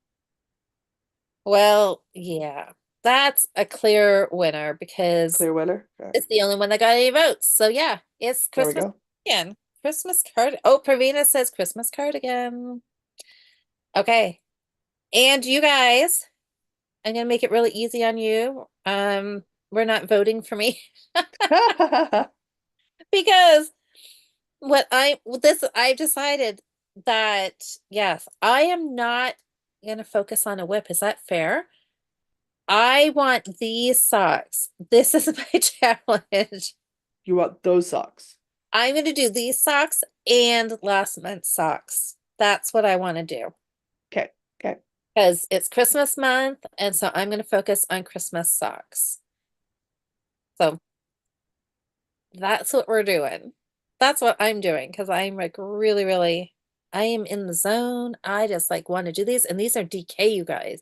Well, yeah, that's a clear winner because Clear winner. Okay, it's the only one that got any votes. So yeah, it's there we Christmas go. again. Christmas card. Oh, Pravina says Christmas cardigan. Okay. And you guys, I'm gonna make it really easy on you. We're not voting for me because I've decided that yes, I am not gonna focus on a whip. Is that fair? I want these socks. This is my challenge. You want those socks. I'm gonna do these socks and last month's socks. That's what I want to do Okay, okay. because it's Christmas month, and so I'm gonna focus on Christmas socks. So that's what we're doing. That's what I'm doing because I'm like really, really, I am in the zone. I just like want to do these, and these are DK, you guys.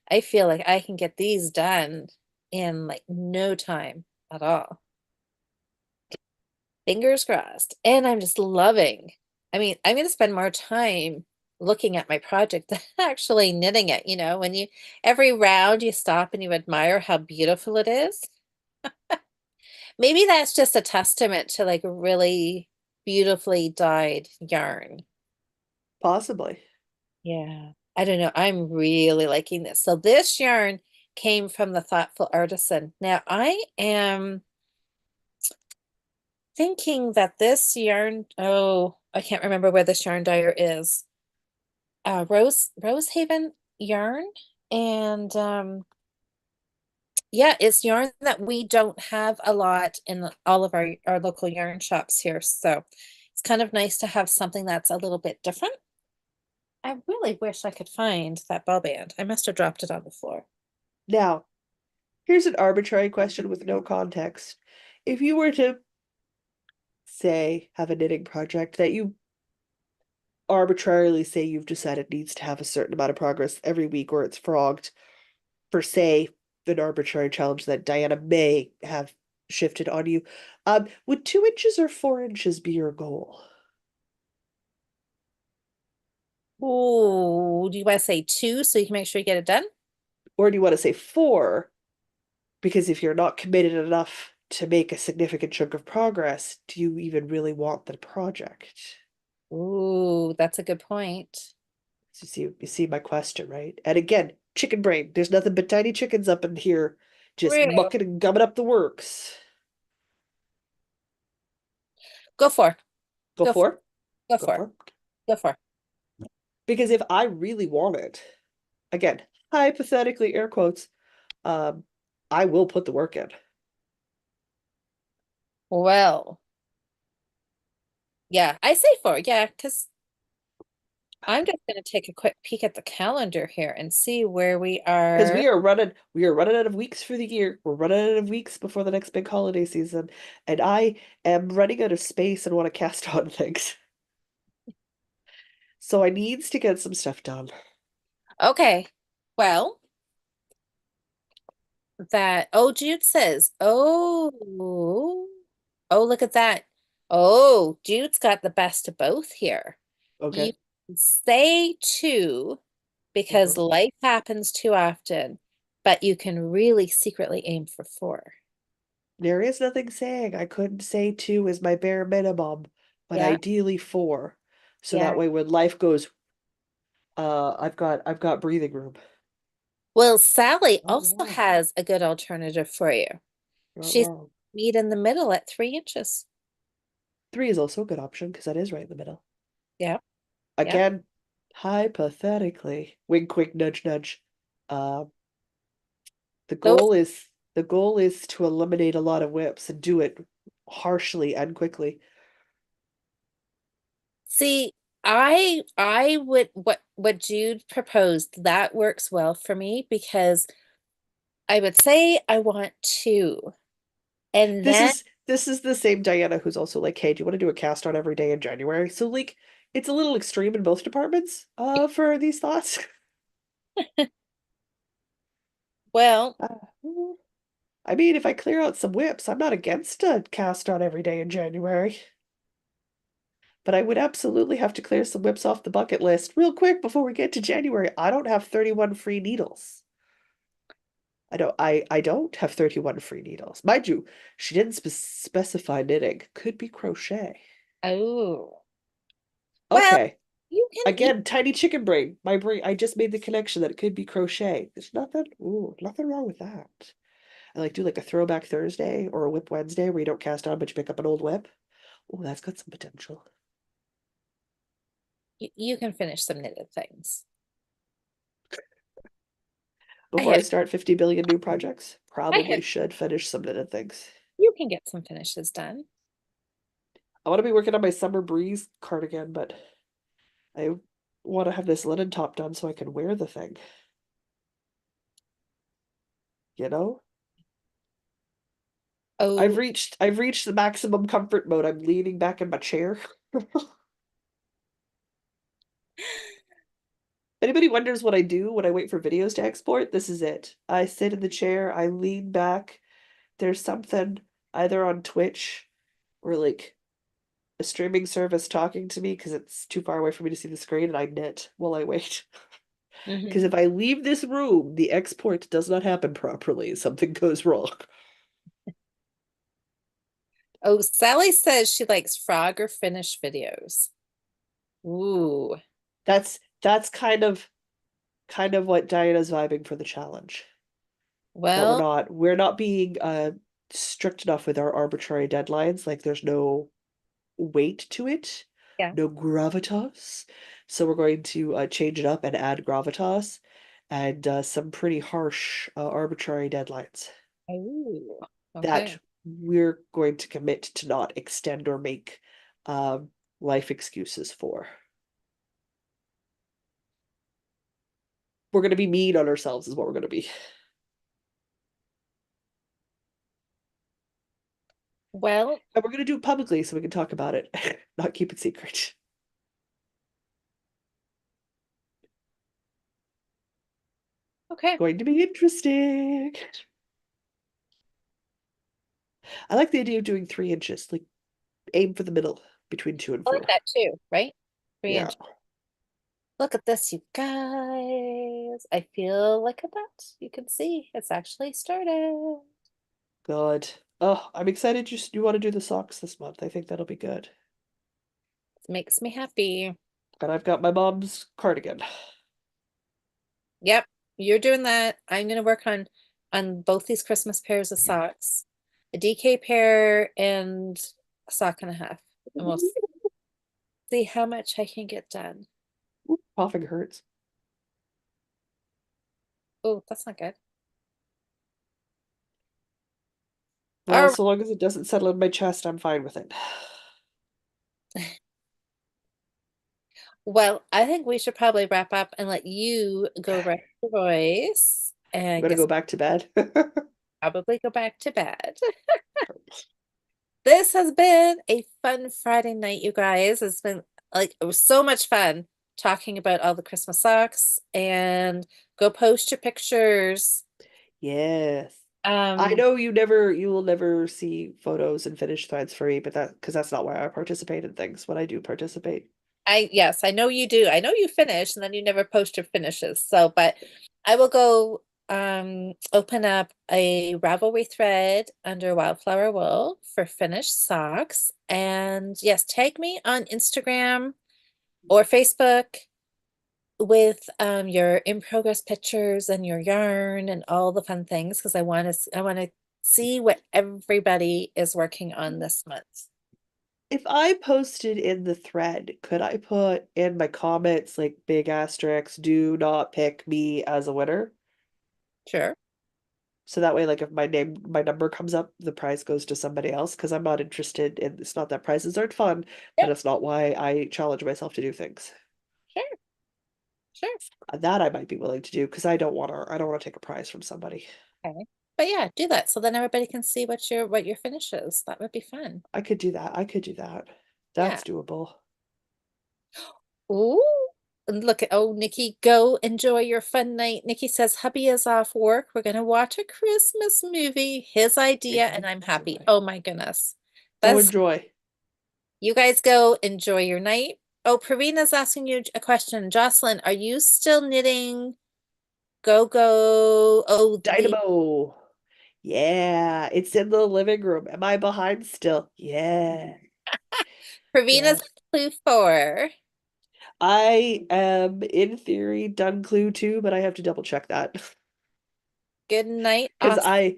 I feel like I can get these done in like no time at all. Fingers crossed. And I'm just loving. I mean, I'm going to spend more time looking at my project than actually knitting it. When every round you stop and you admire how beautiful it is. Maybe that's just a testament to like really beautifully dyed yarn. Possibly. Yeah. I don't know. I'm really liking this. So this yarn came from the Thoughtful Artisan. Now I am thinking that this yarn, oh, I can't remember where this yarn dyer is. Rosehaven yarn. And yeah, it's yarn that we don't have a lot in all of our local yarn shops here. So it's kind of nice to have something that's a little bit different. I really wish I could find that bell band. I must have dropped it on the floor. Now, here's an arbitrary question with no context. If you were to say have a knitting project that you arbitrarily say you've decided needs to have a certain amount of progress every week or it's frogged for say an arbitrary challenge that Diana may have shifted on you, would 2 inches or 4 inches be your goal? Oh, do you want to say two so you can make sure you get it done? Or do you want to say four? Because if you're not committed enough to make a significant chunk of progress, do you even really want the project? Ooh, that's a good point. So you see my question, right? And again, chicken brain. There's nothing but tiny chickens up in here, just True. mucking and gumming up the works. Go for. Go Go for. for, Go go for. for. Go for. Because if I really want it, again, hypothetically, air quotes, um, I will put the work in. Well, yeah, I say four. Yeah, because I'm just going to take a quick peek at the calendar here and see where we Because are. we are running out of weeks for the year. We're running out of weeks before the next big holiday season, and I am running out of space and want to cast on things. So I needs to get some stuff done. Okay. Well, Jude says, oh, look at that. Oh, Jude's got the best of both here. You Okay. can say two because Uh-huh. life happens too often, but you can really secretly aim for 4. There is nothing saying I couldn't say 2 is my bare minimum, but Yeah, ideally 4. So that yeah. way when life goes, I've got breathing room. Well, Sally Not also wrong. has a good alternative for you. Not She's wrong. meet in the middle at 3 inches. 3 is also a good option because that is right in the middle. Yeah, yeah. Again, hypothetically, wink, wink, nudge, nudge. Um, the Those goal is the goal is to eliminate a lot of whips and do it harshly and quickly. see, I would what Jude proposed, that works well for me because I would say I want 2. And This then is this is the same Diana who's also like, hey, do you want to do a cast on every day in January? So like it's a little extreme in both departments for these thoughts. well, Uh, I mean, if I clear out some whips, I'm not against a cast on every day in January. But I would absolutely have to clear some whips off the bucket list real quick before we get to January. I don't have 31 free needles. I don't have 31 free needles. Mind you, she didn't specify knitting. Could be crochet. oh. Well, Okay. you Again, tiny chicken brain. My brain, I just made the connection that it could be crochet. There's nothing wrong with that. I like do like a throwback Thursday or a whip Wednesday where you don't cast on but you pick up an old whip. Oh, that's got some potential. you can finish some knitted things. I Before I have start 50 billion new projects, I have probably should finish some knitted things. you can get some finishes done. I want to be working on my summer breeze cardigan, but I want to have this linen top done so I can wear the thing. You know? Oh, I've reached the maximum comfort mode. I'm leaning back in my chair. Anybody wonders what I do when I wait for videos to export, this is it. I sit in the chair, I lean back. There's something either on Twitch or like a streaming service talking to me because it's too far away for me to see the screen, and I knit while I wait. Because mhm. if I leave this room, the export does not happen properly. Something goes wrong. Oh, Sally says she likes frog or finish videos. Ooh. That's kind of what Diana's vibing for the challenge. That Well, we're not being strict enough with our arbitrary deadlines. Like there's no weight to it, yeah. no gravitas. So we're going to change it up and add gravitas and some pretty harsh arbitrary deadlines Oh, that okay. we're going to commit to not extend or make um, life excuses for. We're going to be mean on ourselves, is what we're going to be. Well, And we're going to do it publicly so we can talk about it, not keep it secret. okay. Going to be interesting. I like the idea of doing 3 inches, like aim for the middle between 2 and 4. I like that too, right? Three Yeah. inch. Look at this, you guys. I feel like a nut. You can see it's actually started. God. Oh, I'm excited you want to do the socks this month. I think that'll be good. It makes me happy. And I've got my mom's cardigan. Yep, you're doing that. I'm gonna work on both these Christmas pairs of socks. A DK pair and a sock and a half. And we'll see how much I can get done. Coughing hurts. Oh, that's not good. Well, All so long as it doesn't settle in my chest, I'm fine with it. right. Well, I think we should probably wrap up and let you go rest your voice I'm and gonna get go back to bed. probably go back to bed. This has been a fun Friday night, you guys. It's been like it was so much fun talking about all the Christmas socks and go post your pictures. Yes. I Um, know you will never see photos and finished threads for me, but because that's not why I participate in things when I do participate. yes, I know you do. I know you finish and then you never post your finishes. So, but I will go open up a Ravelry thread under Wildflower Wool for finished socks. And yes, tag me on Instagram or Facebook with your in progress pictures and your yarn and all the fun things because I want to see what everybody is working on this month. If I posted in the thread, could I put in my comments like big asterisks, do not pick me as a winner? Sure. So that way, like if my number comes up, the prize goes to somebody else because I'm not interested in, it's not that prizes aren't fun, but Yep. it's not why I challenge myself to do things. Sure. Sure. That I might be willing to do because I don't want to take a prize from somebody. Okay. But yeah, do that so then everybody can see what your finish is. That would be fun. I could do that. I could do that. Yeah. That's doable. Ooh. And look at Nikki, go enjoy your fun night. Nikki says hubby is off work. We're gonna watch a Christmas movie. His idea, and I'm happy. Oh my goodness. Oh, That's enjoy. You guys go enjoy your night. Oh, Pravina's asking you a question. Jocelyn, are you still knitting Go Go? Oh, the Dynamo. Yeah, it's in the living room. Am I behind still? Yeah. Pravina's Yeah. clue 4. I am in theory done clue two, but I have to double check that. Good night. Because Awesome.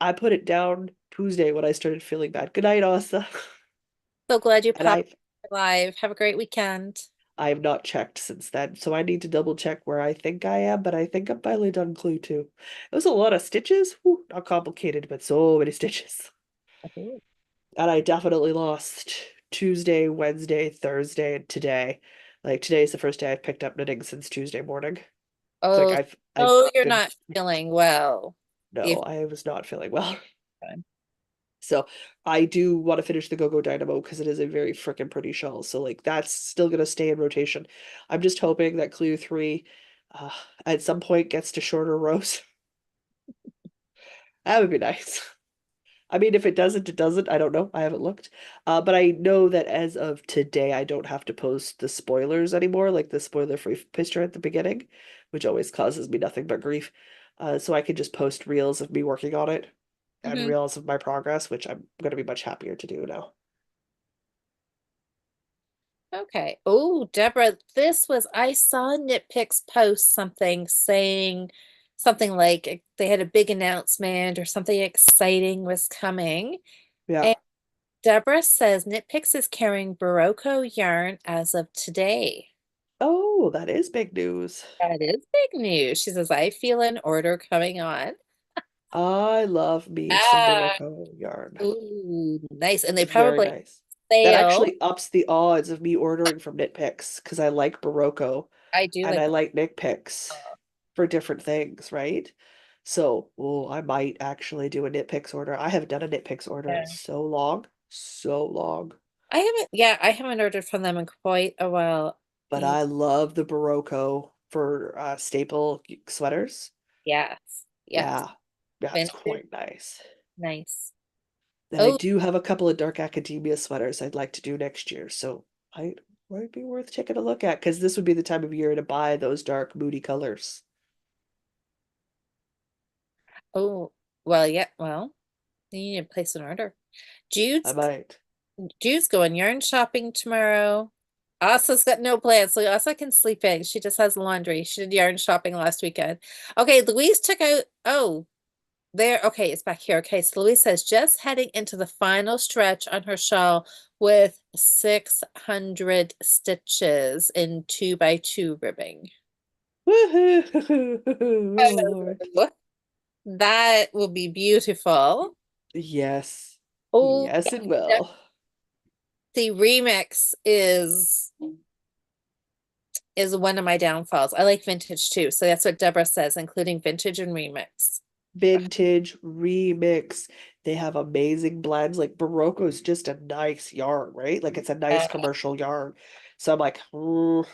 I put it down Tuesday when I started feeling bad. Good night, Asa. So glad you And popped live. Have a great weekend. I have not checked since then, so I need to double check where I think I am, but I think I'm finally done clue two. It was a lot of stitches. Whew, not complicated, but so many stitches. Okay. And I definitely lost Tuesday, Wednesday, Thursday, and today. Like today's the first day I've picked up knitting since Tuesday morning. It's like Oh, I've oh, you're been not feeling well. no, If I was not feeling well. So I do want to finish the Go-Go Dynamo because it is a very freaking pretty shawl. So like that's still gonna stay in rotation. I'm just hoping that Clue 3 uh, at some point gets to shorter rows. That would be nice. I mean, if it doesn't, it doesn't. I don't know. I haven't looked. But I know that as of today, I don't have to post the spoilers anymore, like the spoiler-free picture at the beginning, which always causes me nothing but grief. So I can just post reels of me working on it and Mhm. reels of my progress, which I'm going to be much happier to do now. Okay. Oh, Deborah, I saw Knitpicks post something saying something like they had a big announcement or something exciting was coming. Yeah. And Deborah says Knitpicks is carrying Barocco yarn as of today. Oh, that is big news. That is big news. She says, I feel an order coming on. I love me some Ah, Morocco yarn. ooh, nice. And they It's very probably nice. That sale. actually ups the odds of me ordering from Knit Picks because I like Barocco I do and like I like Knit Picks for different things, right? So, oh, I might actually do a Knit Picks order. I haven't done a Knit Picks order in yeah. so long, so long. I haven't ordered from them in quite a while. But I love the Barocco for staple sweaters. Yes. Yes. Yeah, that's Vintage. quite nice. Nice. Then I Oh, do have a couple of dark academia sweaters I'd like to do next year, so I might be worth taking a look at because this would be the time of year to buy those dark, moody colors. oh, well, yeah, well, you need to place an order. I Jude's might. Jude's going yarn shopping tomorrow. Asa's got no plans, so Asa can sleep in. She just has laundry. She did yarn shopping last weekend. Okay, Louise took out, oh, there, okay, it's back here. Okay, so Louise says just heading into the final stretch on her shawl with 600 stitches in 2x2 ribbing. Woohoo! Oh Lord. Oh, that will be beautiful. Yes. Oh, Yes, it will. the remix is one of my downfalls. I like vintage too, so that's what Deborah says, including vintage and remix. Vintage remix. They have amazing blends. Like Barocco is just a nice yarn, right? Like it's a nice Uh, commercial yarn. So I'm like, okay,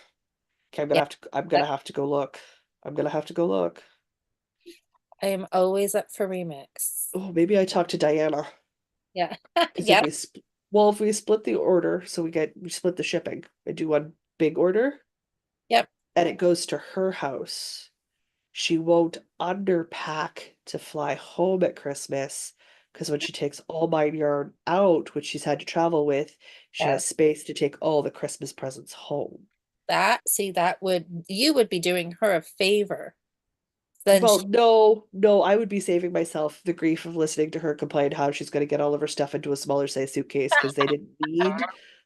yeah, I'm gonna have to go look. I'm gonna have to go look. I am always up for remix. Oh, maybe I talked to Diana. Yeah. Because Yep. if we split the order, so we split the shipping and do one big order, Yep. and it goes to her house. She won't underpack to fly home at Christmas because when she takes all my yarn out, which she's had to travel with, she has Yes. space to take all the Christmas presents home. You would be doing her a favor. Then Well, she, no, I would be saving myself the grief of listening to her complain how she's going to get all of her stuff into a smaller size suitcase because they didn't need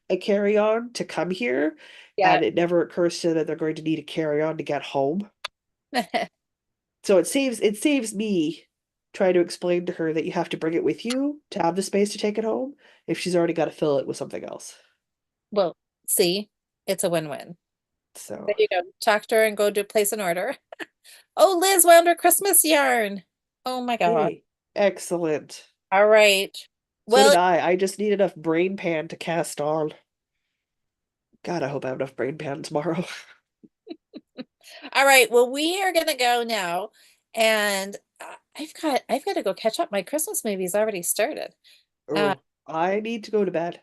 a carry-on to come here, yeah. and it never occurs to them that they're going to need a carry-on to get home. So it saves me trying to explain to her that you have to bring it with you to have the space to take it home if she's already got to fill it with something else. Well, see, it's a win-win. So, There you go. Talk to her and go place an order. Oh, Liz wound her Christmas yarn. Oh my God. hey, excellent. All right. So did Well, I. I just need enough brain pan to cast on. God, I hope I have enough brain pan tomorrow. all right. Well, we are gonna go now, and I've got to go catch up. My Christmas movie's already started. Uh, Oh, I need to go to bed.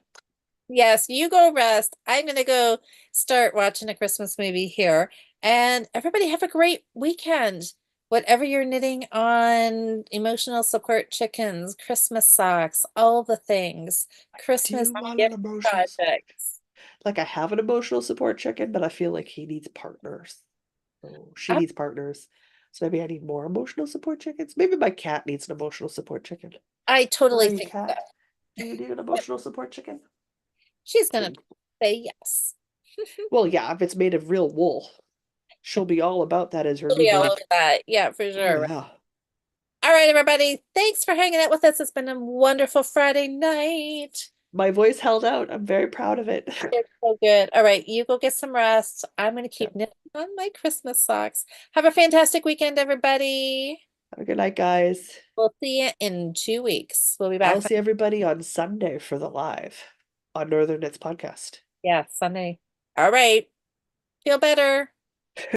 yes, you go rest. I'm gonna go start watching a Christmas movie here, and everybody have a great weekend. Whatever you're knitting on, emotional support chickens, Christmas socks, all the things, Christmas Do want an gift emotional support. projects. Like I have an emotional support chicken, but I feel like he needs partners. Oh, she needs partners. So maybe I need more emotional support chickens. Maybe my cat needs an emotional support chicken. I Where are totally you, think so. cat? Do you need an emotional support chicken? She's gonna Thank- say yes. Well, yeah, if it's made of real wool, she'll be all about that as her She'll new be all bird. over that. Yeah, for Oh sure. yeah. All right, everybody. Thanks for hanging out with us. It's been a wonderful Friday night. My voice held out. I'm very proud of it. It's so good. All right, you go get some rest. I'm gonna Yeah. keep knitting on my Christmas socks. Have a fantastic weekend, everybody. Have a good night, guys. We'll see you in 2 weeks. We'll be I'll back. see everybody on Sunday for the live on Northern Knits podcast. Yeah, Sunday. All right. Feel better.